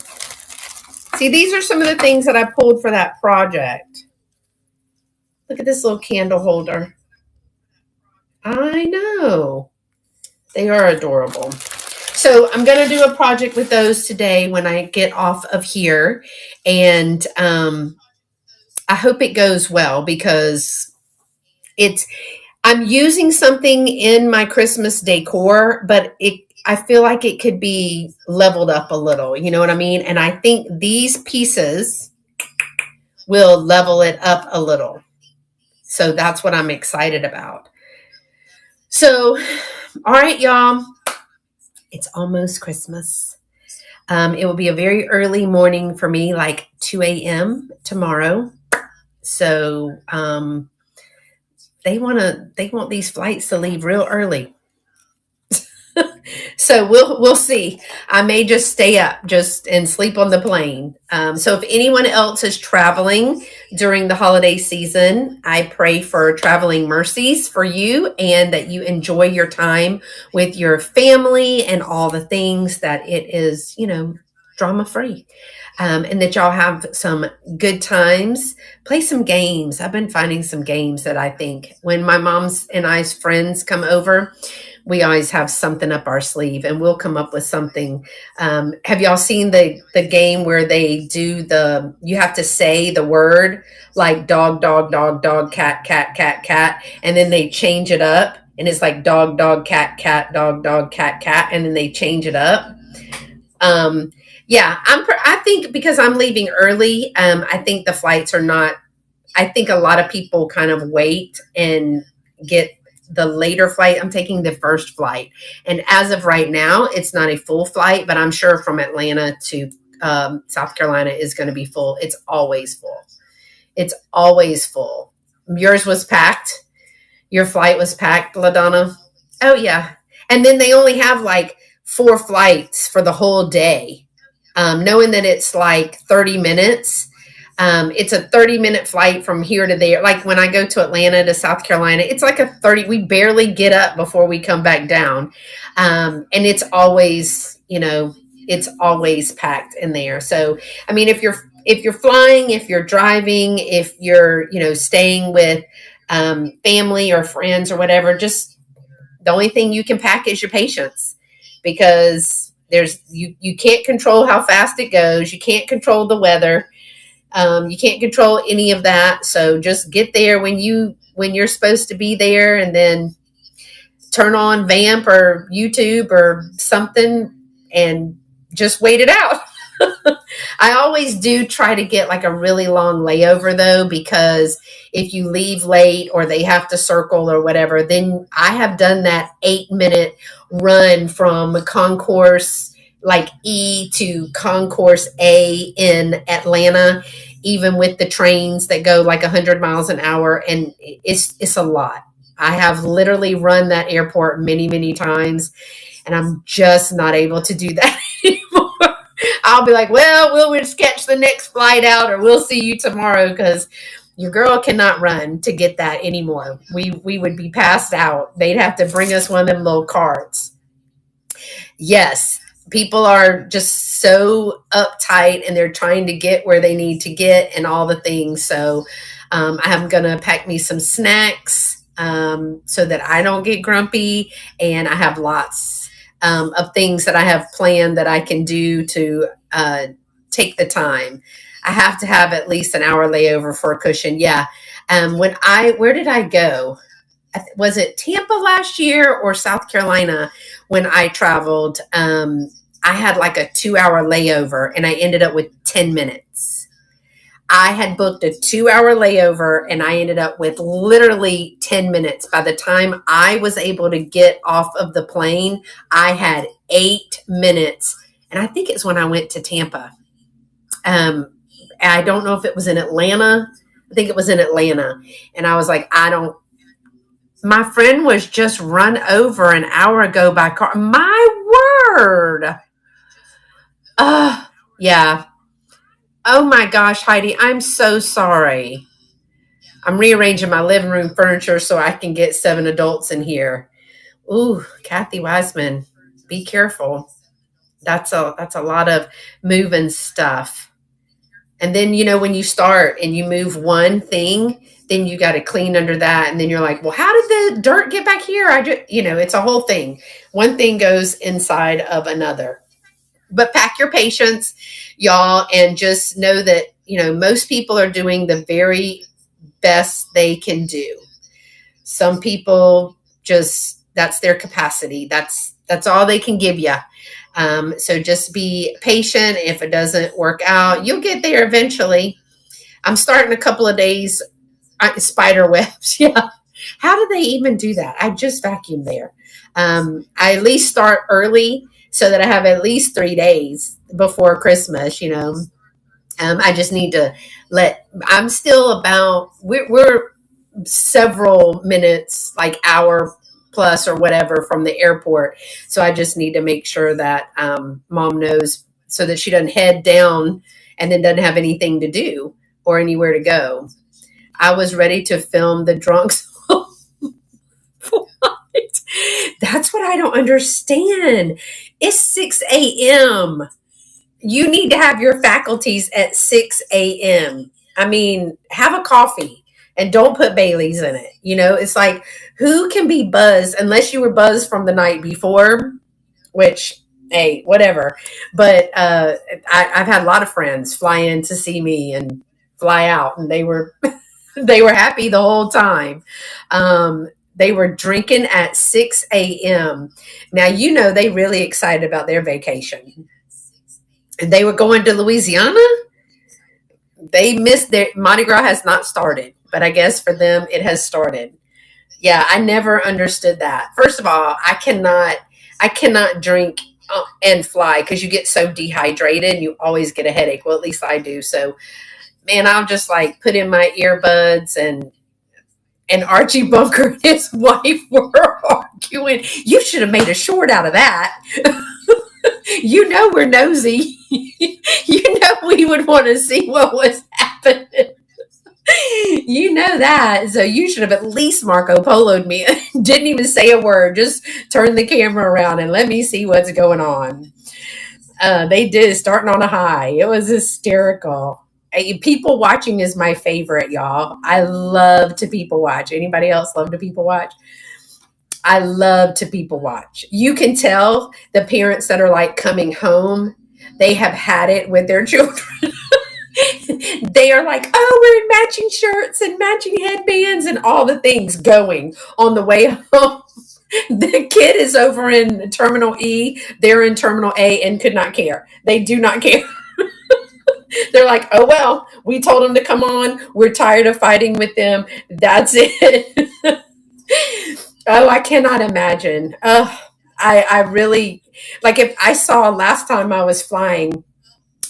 See, these are some of the things that I pulled for that project. Look at this little candle holder. I know. They are adorable. So I'm going to do a project with those today when I get off of here. And I hope it goes well because I'm using something in my Christmas decor, but I feel like it could be leveled up a little. You know what I mean? And I think these pieces will level it up a little. So that's what I'm excited about. So, all right, y'all. It's almost Christmas. It will be a very early morning for me, like 2 a.m. tomorrow. So they want these flights to leave real early. So we'll see. I may just stay up and sleep on the plane. So if anyone else is traveling during the holiday season, I pray for traveling mercies for you and that you enjoy your time with your family and all the things that it is, drama free. And that y'all have some good times. Play some games. I've been finding some games that I think when my mom's and I's friends come over, we always have something up our sleeve and we'll come up with something. Have y'all seen the game where they do you have to say the word like dog, dog, dog, dog, cat, cat, cat, cat, and then they change it up and it's like dog, dog, cat, cat, dog, dog, cat, cat, and then they change it up. Yeah, I think because I'm leaving early, I think the flights are not, I think a lot of people kind of wait and get the later flight. I'm taking the first flight. And as of right now, it's not a full flight, but I'm sure from Atlanta to South Carolina is going to be full. It's always full. It's always full. Yours was packed. Your flight was packed, LaDonna. Oh, yeah. And then they only have like 4 flights for the whole day. Knowing that it's like 30 minutes. It's a 30-minute flight from here to there. Like when I go to Atlanta to South Carolina, it's like we barely get up before we come back down. And it's always, it's always packed in there. So, I mean, if you're flying, if you're driving, if you're, staying with family or friends or whatever, just the only thing you can pack is your patience because you can't control how fast it goes. You can't control the weather. You can't control any of that. So just get there when you're supposed to be there and then turn on VAMP or YouTube or something and just wait it out. I always do try to get like a really long layover though, because if you leave late or they have to circle or whatever, then I have done that 8-minute run from concourse like E to concourse A in Atlanta, even with the trains that go like 100 miles an hour. And it's a lot. I have literally run that airport many, many times and I'm just not able to do that anymore. I'll be like, well, we'll sketch the next flight out or we'll see you tomorrow because your girl cannot run to get that anymore. We would be passed out. They'd have to bring us one of them little carts. Yes, people are just so uptight and they're trying to get where they need to get and all the things. So I'm going to pack me some snacks so that I don't get grumpy. And I have lots of things that I have planned that I can do to take the time. I have to have at least an hour layover for a cushion. Yeah. Where did I go? Was it Tampa last year or South Carolina when I traveled? I had like a 2-hour layover and I ended up with 10 minutes. I had booked a 2-hour layover and I ended up with literally 10 minutes. By the time I was able to get off of the plane, I had 8 minutes. And I think it's when I went to Tampa. I don't know if it was in Atlanta. I think it was in Atlanta. And I was like, my friend was just run over an hour ago by car. My word. Yeah. Oh my gosh, Heidi, I'm so sorry. I'm rearranging my living room furniture so I can get 7 adults in here. Ooh, Kathy Wiseman, be careful. That's a lot of moving stuff. And then, when you start and you move one thing, then you got to clean under that. And then you're like, well, how did the dirt get back here? It's a whole thing. One thing goes inside of another. But pack your patience, y'all, and just know that, most people are doing the very best they can do. Some people just, that's their capacity. That's all they can give you. So just be patient. If it doesn't work out, you'll get there eventually. I'm starting a couple of days spider webs. Yeah. How do they even do that? I just vacuum there. I at least start early so that I have at least 3 days before Christmas. I just need to I'm still we're several minutes, like hour plus or whatever from the airport. So I just need to make sure that mom knows so that she doesn't head down and then doesn't have anything to do or anywhere to go. I was ready to film the drunks. That's what I don't understand. It's 6 a.m. You need to have your faculties at 6 a.m. I mean, have a coffee and don't put Bailey's in it. It's like, who can be buzzed unless you were buzzed from the night before, which, hey, whatever. But I've had a lot of friends fly in to see me and fly out, and they were they were happy the whole time. They were drinking at 6 a.m. Now, they really excited about their vacation. And they were going to Louisiana. They missed their Mardi Gras has not started, but I guess for them it has started. Yeah, I never understood that. First of all, I cannot drink and fly because you get so dehydrated and you always get a headache. Well, at least I do. So, man, I'll just like put in my earbuds, and Archie Bunker and his wife were arguing. You should have made a short out of that. We're nosy. We would want to see what was happening. That. So you should have at least Marco Polo'd me. Didn't even say a word. Just turn the camera around and let me see what's going on. They did, starting on a high. It was hysterical. People watching is my favorite, y'all. I love to people watch. Anybody else love to people watch? I love to people watch. You can tell the parents that are like coming home, they have had it with their children. They are like, oh, we're in matching shirts and matching headbands and all the things going on the way home. The kid is over in Terminal E. They're in Terminal A and could not care. They do not care. They're like, oh, well, we told them to come on. We're tired of fighting with them. That's it. Oh, I cannot imagine. I really, like, if I saw last time I was flying,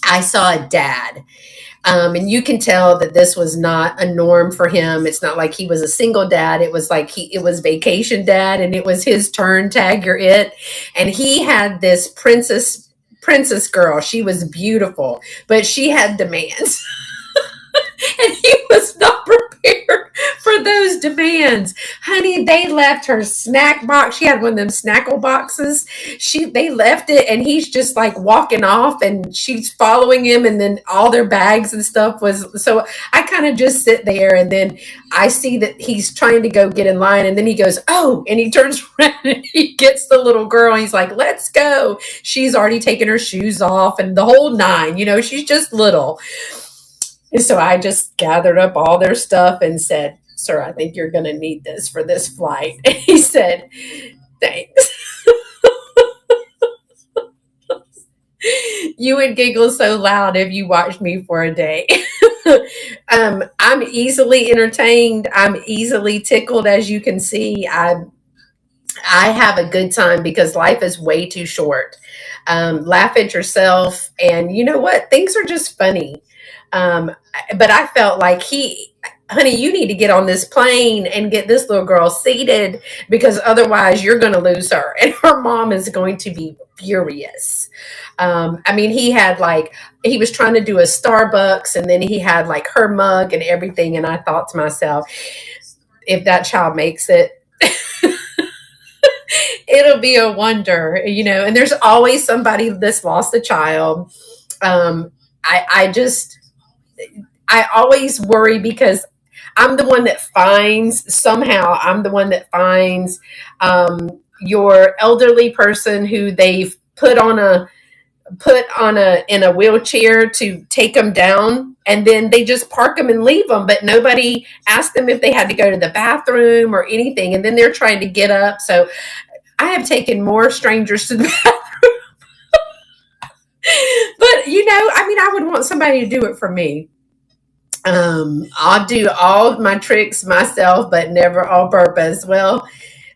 I saw a dad. And you can tell that this was not a norm for him. It's not like he was a single dad. It was like it was vacation dad, and it was his turn. Tag, you're it. And he had this princess girl. She was beautiful, but she had demands. And he was not prepared for those demands. Honey, they left her snack box. She had one of them snackle boxes. They left it, and he's just like walking off, and she's following him, and then all their bags and stuff was. So I kind of just sit there, and then I see that he's trying to go get in line, and then he goes, oh, and he turns around and he gets the little girl, and he's like, let's go. She's already taken her shoes off and the whole nine, she's just little. And so I just gathered up all their stuff and said, sir, I think you're going to need this for this flight. And he said, thanks. You would giggle so loud if you watched me for a day. I'm easily entertained. I'm easily tickled, as you can see. I have a good time because life is way too short. Laugh at yourself. And you know what? Things are just funny. But I felt like honey, you need to get on this plane and get this little girl seated because otherwise you're going to lose her. And her mom is going to be furious. He was trying to do a Starbucks, and then he had like her mug and everything. And I thought to myself, if that child makes it, It'll be a wonder, and there's always somebody that's lost a child. Um, I just, I always worry because I'm the one that finds, somehow I'm the one that finds your elderly person who they've put on a in a wheelchair to take them down, and then they just park them and leave them, but nobody asked them if they had to go to the bathroom or anything, and then they're trying to get up. So I have taken more strangers to the bathroom, but I mean, I would want somebody to do it for me. I'll do all my tricks myself, but never on purpose. Well,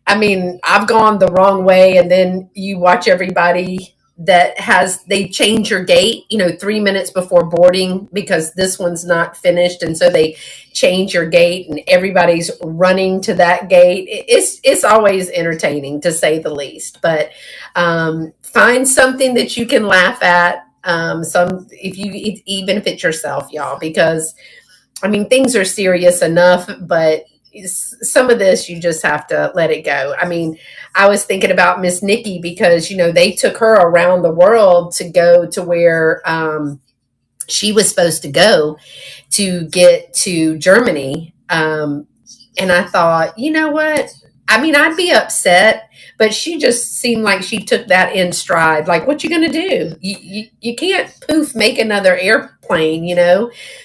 I mean, I've gone the wrong way, and then you watch everybody they change your gate, 3 minutes before boarding because this one's not finished, and so they change your gate, and everybody's running to that gate. It's always entertaining, to say the least. But find something that you can laugh at. Even if it's yourself, y'all, because I mean, things are serious enough, but some of this you just have to let it go. I mean, I was thinking about Miss Nikki because they took her around the world to go to where she was supposed to go to get to Germany. And I thought, you know what? I mean, I'd be upset, but she just seemed like she took that in stride. Like, what you going to do? You can't poof make another airplane.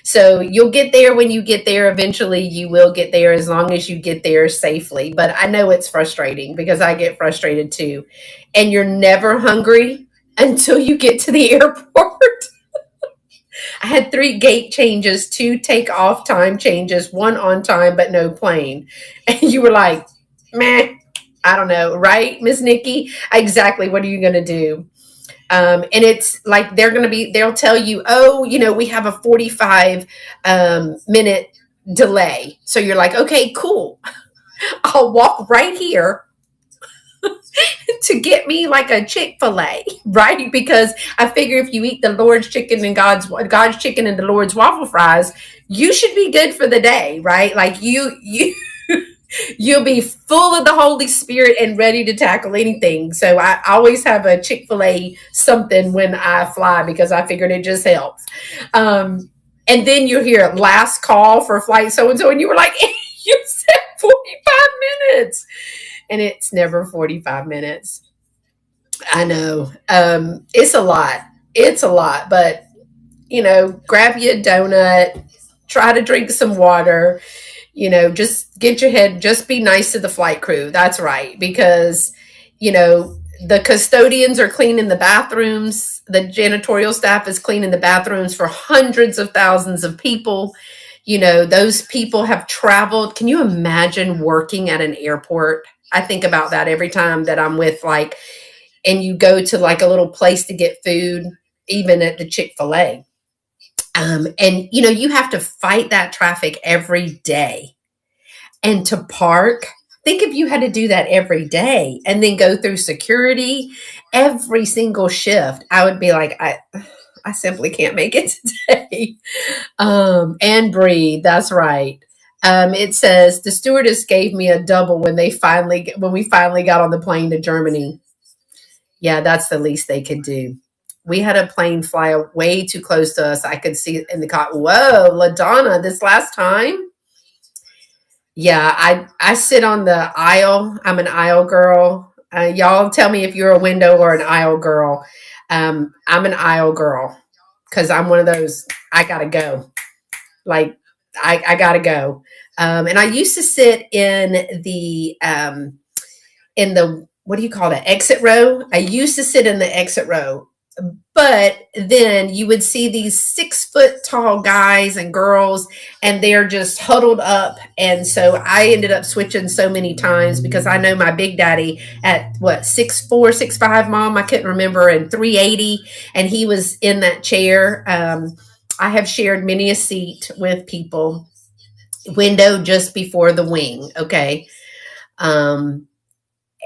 So you'll get there when you get there. Eventually, you will get there as long as you get there safely. But I know it's frustrating because I get frustrated too. And you're never hungry until you get to the airport. I had 3 gate changes, 2 takeoff time changes, 1 on time, but no plane. And you were like, meh, I don't know, right, Miss Nikki? Exactly. What are you going to do? And it's like they'll tell you, oh, we have a 45 minute delay. So you're like, okay, cool. I'll walk right here to get me like a Chick-fil-A, right? Because I figure if you eat the Lord's chicken and God's chicken and the Lord's waffle fries, you should be good for the day, right? Like you'll be full of the Holy Spirit and ready to tackle anything. So I always have a Chick-fil-A something when I fly because I figured it just helps. And then you hear last call for flight so and so, and you were like, you said 45 minutes. And it's never 45 minutes. I know. It's a lot. It's a lot. But, grab you a donut, try to drink some water, just get your head, just be nice to the flight crew. That's right. Because, the custodians are cleaning the bathrooms. The janitorial staff is cleaning the bathrooms for hundreds of thousands of people. Those people have traveled. Can you imagine working at an airport? I think about that every time that I'm with and you go to like a little place to get food, even at the Chick-fil-A. And you have to fight that traffic every day. And to park, think if you had to do that every day and then go through security every single shift, I would be like, I simply can't make it today. And breathe. That's right. It says the stewardess gave me a double when we finally got on the plane to Germany. Yeah, that's the least they could do. We had a plane fly way too close to us. I could see it in the cockpit. Whoa, LaDonna, this last time. Yeah, I sit on the aisle. I'm an aisle girl. Y'all tell me if you're a window or an aisle girl. I'm an aisle girl because I'm one of those. I gotta go. Like I gotta go. And I used to sit in the what do you call that, exit row. I used to sit in the exit row, but then you would see these 6 foot tall guys and girls, and they're just huddled up. And so I ended up switching so many times because I know my big daddy at 6'4", 6'5", mom, I couldn't remember, and 380, and he was in that chair. I have shared many a seat with people, window just before the wing. Okay.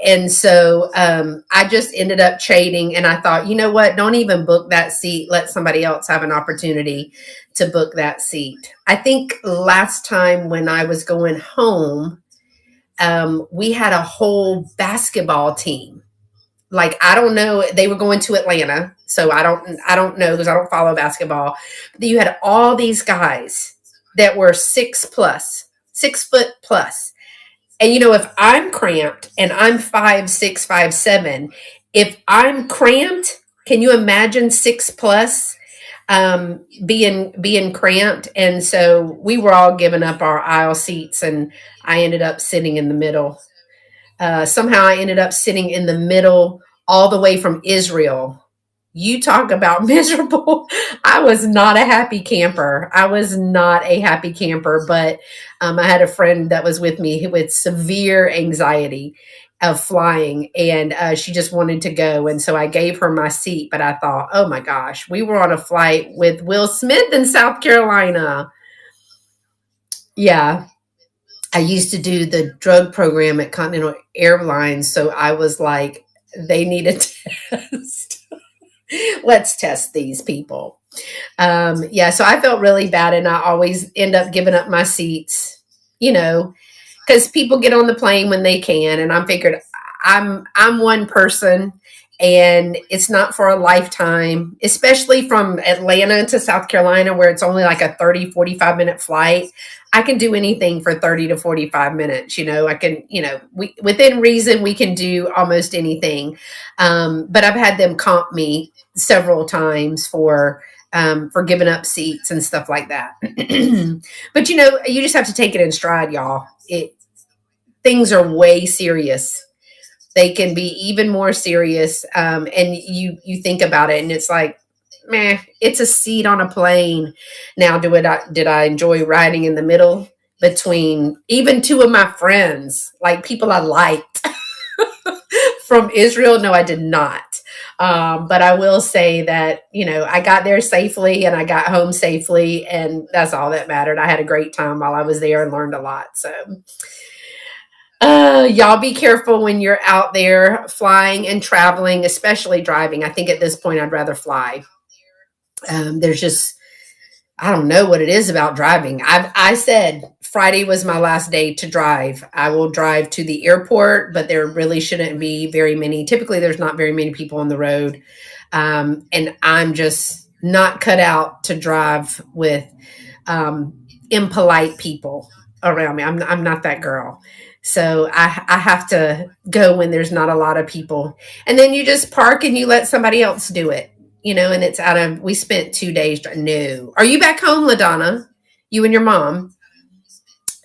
And so I just ended up trading, and I thought, you know what? Don't even book that seat. Let somebody else have an opportunity to book that seat. I think last time when I was going home, we had a whole basketball team. Like, I don't know, they were going to Atlanta, so I don't know because I don't follow basketball. But you had all these guys that were 6 plus, 6 foot plus. And if I'm cramped and I'm 5'6", 5'7", if I'm cramped, can you imagine 6 plus being cramped? And so we were all giving up our aisle seats, and I ended up sitting in the middle. Somehow I ended up sitting in the middle, all the way from Israel. You talk about miserable. I was not a happy camper. I was not a happy camper, but I had a friend that was with me with severe anxiety of flying, and she just wanted to go. And so I gave her my seat, but I thought, oh my gosh, we were on a flight with Will Smith in South Carolina. Yeah. I used to do the drug program at Continental Airlines, so I was like, they need a test. Let's test these people. Yeah, so I felt really bad, and I always end up giving up my seats, you know, because people get on the plane when they can, and I'm figured I'm one person, and it's not for a lifetime, especially from Atlanta to South Carolina, where it's only like a 30-45 minute flight. I can do anything for 30 to 45 minutes. I can, within reason, we can do almost anything. But I've had them comp me several times for giving up seats and stuff like that. But you just have to take it in stride, y'all. Things are way serious. They can be even more serious. And you think about it, and it's like, meh, it's a seat on a plane. Now, did I enjoy riding in the middle between even two of my friends, like people I liked from Israel? No, I did not. But I will say that, I got there safely and I got home safely, and that's all that mattered. I had a great time while I was there and learned a lot. So, y'all be careful when you're out there flying and traveling, especially driving. I think at this point I'd rather fly. There's just, I don't know what it is about driving. I said Friday was my last day to drive. I will drive to the airport, but there really shouldn't be very many. Typically, there's not very many people on the road. And I'm just not cut out to drive with impolite people around me. I'm not that girl. So I have to go when there's not a lot of people. And then you just park and you let somebody else do it, and it's we spent 2 days. No. Are you back home, LaDonna? You and your mom?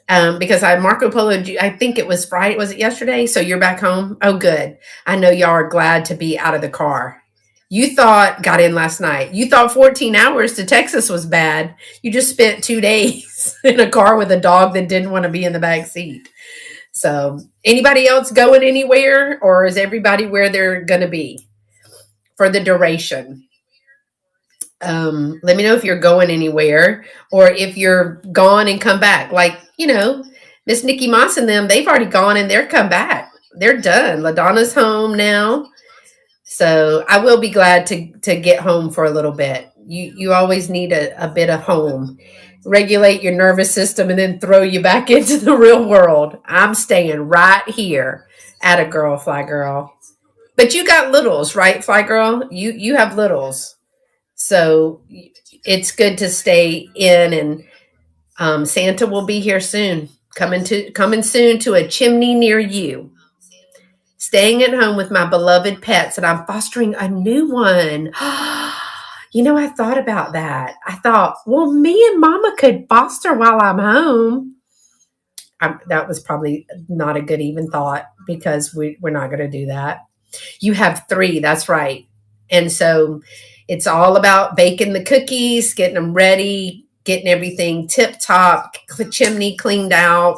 Because I Marco Polo, I think it was Friday. Was it yesterday? So you're back home? Oh, good. I know y'all are glad to be out of the car. You got in last night. You thought 14 hours to Texas was bad. You just spent 2 days in a car with a dog that didn't want to be in the back seat. So anybody else going anywhere, or is everybody where they're going to be for the duration? Let me know if you're going anywhere, or if you're gone and come back. Like, Miss Nikki Moss and them, they've already gone and they're come back. They're done. LaDonna's home now. So I will be glad to get home for a little bit. You always need a bit of home. Regulate your nervous system and then throw you back into the real world. I'm staying right here. Atta girl, fly girl. But you got littles, right, fly girl? You have littles. So it's good to stay in, and Santa will be here soon. Coming soon to a chimney near you. Staying at home with my beloved pets, and I'm fostering a new one. I thought about that. I thought, well, me and Mama could foster while I'm home. That was probably not a good even thought, because we're not going to do that. You have 3, that's right. And so it's all about baking the cookies, getting them ready, getting everything tip top, chimney cleaned out,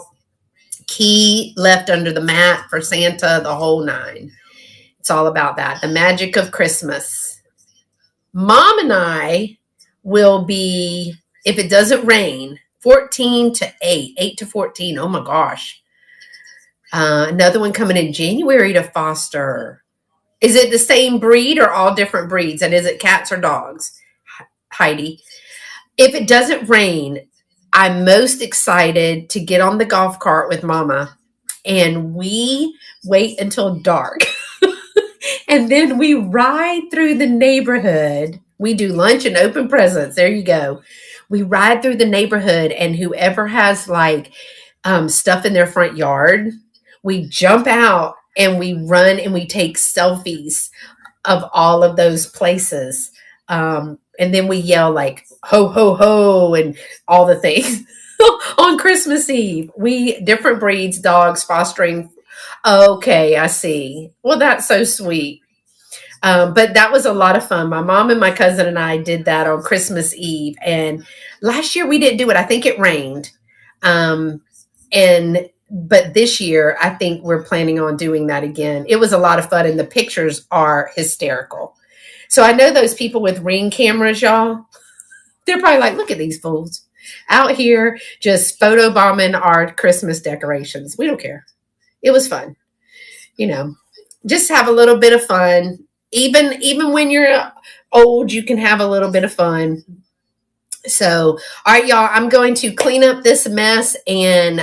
key left under the mat for Santa, the whole 9. It's all about that. The magic of Christmas. Mom and I will be, if it doesn't rain, 14 to 8 to 14. Oh my gosh. Another one coming in January to foster. Is it the same breed or all different breeds? And is it cats or dogs, Heidi? If it doesn't rain, I'm most excited to get on the golf cart with Mama and we wait until dark. And then we ride through the neighborhood. We do lunch and open presents. There you go. We ride through the neighborhood, and whoever has like stuff in their front yard, we jump out and we run and we take selfies of all of those places. And then we yell like ho ho ho and all the things on Christmas Eve. We different breeds, dogs, fostering. Okay, I see. Well, that's so sweet. But that was a lot of fun. My mom and my cousin and I did that on Christmas Eve. And last year we didn't do it. I think it rained. Um, and but this year I think we're planning on doing that again. It was a lot of fun, and the pictures are hysterical. So I know those people with Ring cameras, y'all. They're probably like, look at these fools out here just photo bombing our Christmas decorations. We don't care. It was fun, you know. Just have a little bit of fun. Even when you're old, you can have a little bit of fun. So, all right, y'all, I'm going to clean up this mess and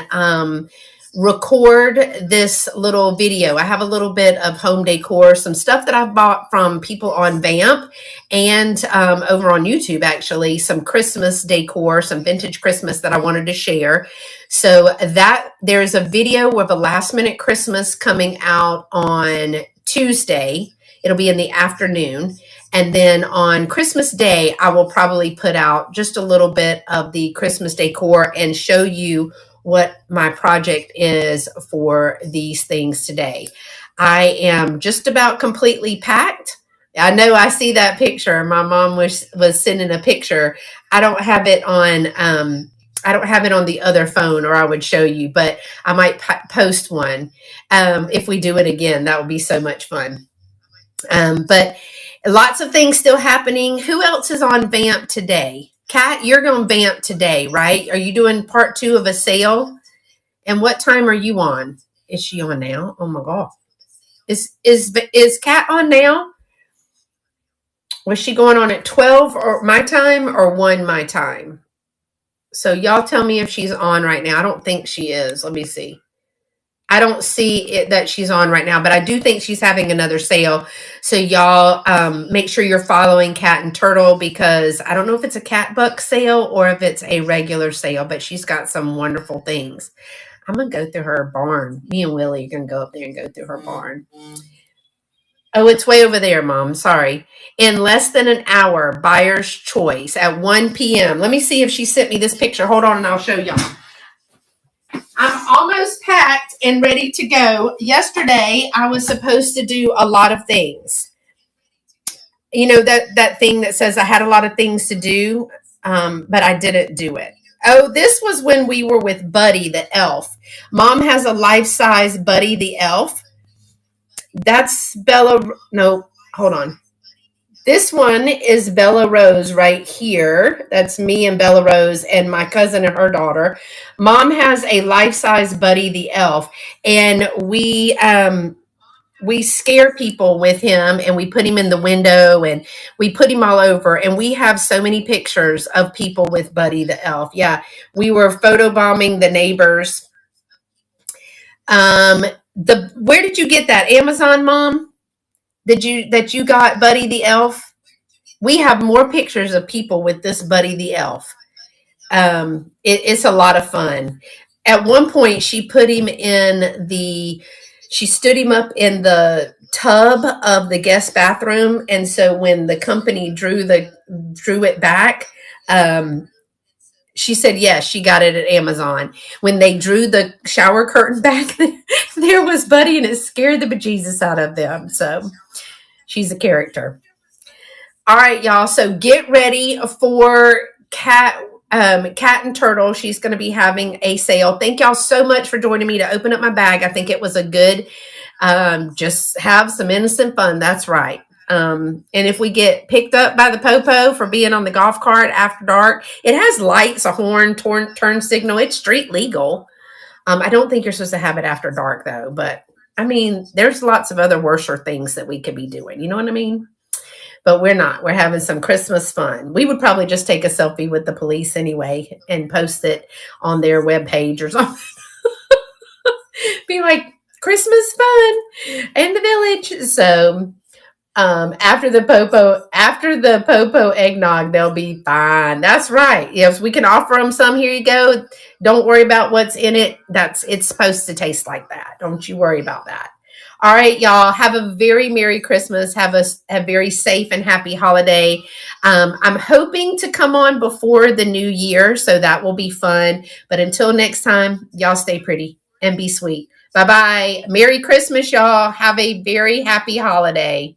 record this little video. I have a little bit of home decor, some stuff that I've bought from people on VAMP and over on YouTube, actually, some Christmas decor, some vintage Christmas that I wanted to share. So that there's a video of a last minute Christmas coming out on Tuesday. It'll be in the afternoon. And then on Christmas Day, I will probably put out just a little bit of the Christmas decor and show you what my project is for these things today. I am just about completely packed. I know I see that picture. My mom was sending a picture. I don't have it on the other phone, or I would show you, but I might post one. If we do it again, that would be so much fun. But lots of things still happening. Who else is on VAMP today? Kat, you're going to VAMP today, right? Are you doing part 2 of a sale? And what time are you on? Is she on now? Oh my God. Is Kat on now? Was she going on at 12 or my time or 1 my time? So y'all tell me if she's on right now. I don't think she is. Let me see. I don't see it that she's on right now, but I do think she's having another sale. So y'all make sure you're following Cat and Turtle, because I don't know if it's a cat buck sale or if it's a regular sale, but she's got some wonderful things. I'm going to go through her barn. Me and Willie are going to go up there and go through her barn. Oh, it's way over there, Mom. Sorry. In less than an hour, buyer's choice at 1 p.m. Let me see if she sent me this picture. Hold on and I'll show y'all. I'm almost packed and ready to go. Yesterday, I was supposed to do a lot of things. You know, that thing that says I had a lot of things to do, but I didn't do it. Oh, this was when we were with Buddy the elf. Mom has a life-size Buddy the elf. That's Bella. No, hold on. This one is Bella Rose right here. That's me and Bella Rose and my cousin and her daughter. Mom has a life-size Buddy the elf, and we scare people with him, and we put him in the window and we put him all over, and we have so many pictures of people with Buddy the elf. Yeah, we were photobombing the neighbors. Where did you get that? Amazon, Mom? That you got Buddy the elf? We have more pictures of people with this Buddy the elf. It's a lot of fun. At one point, she stood him up in the tub of the guest bathroom, and so when the company drew it back, she said yes, she got it at Amazon. When they drew the shower curtain back, there was Buddy, and it scared the bejesus out of them. So she's a character. All right, y'all. So get ready for Cat and Turtle. She's going to be having a sale. Thank y'all so much for joining me to open up my bag. I think it was a good, just have some innocent fun. That's right. And if we get picked up by the popo for being on the golf cart after dark, it has lights, a horn, turn signal. It's street legal. I don't think you're supposed to have it after dark though, but I mean, there's lots of other worser things that we could be doing. You know what I mean? But we're not. We're having some Christmas fun. We would probably just take a selfie with the police anyway and post it on their webpage or something. Be like Christmas fun in the village. So after the popo eggnog, they'll be fine. That's right. Yes, we can offer them some. Here you go. Don't worry about what's in it. It's supposed to taste like that. Don't you worry about that. All right, y'all. Have a very Merry Christmas. Have a very safe and happy holiday. I'm hoping to come on before the new year, so that will be fun. But until next time, y'all stay pretty and be sweet. Bye bye. Merry Christmas, y'all. Have a very happy holiday.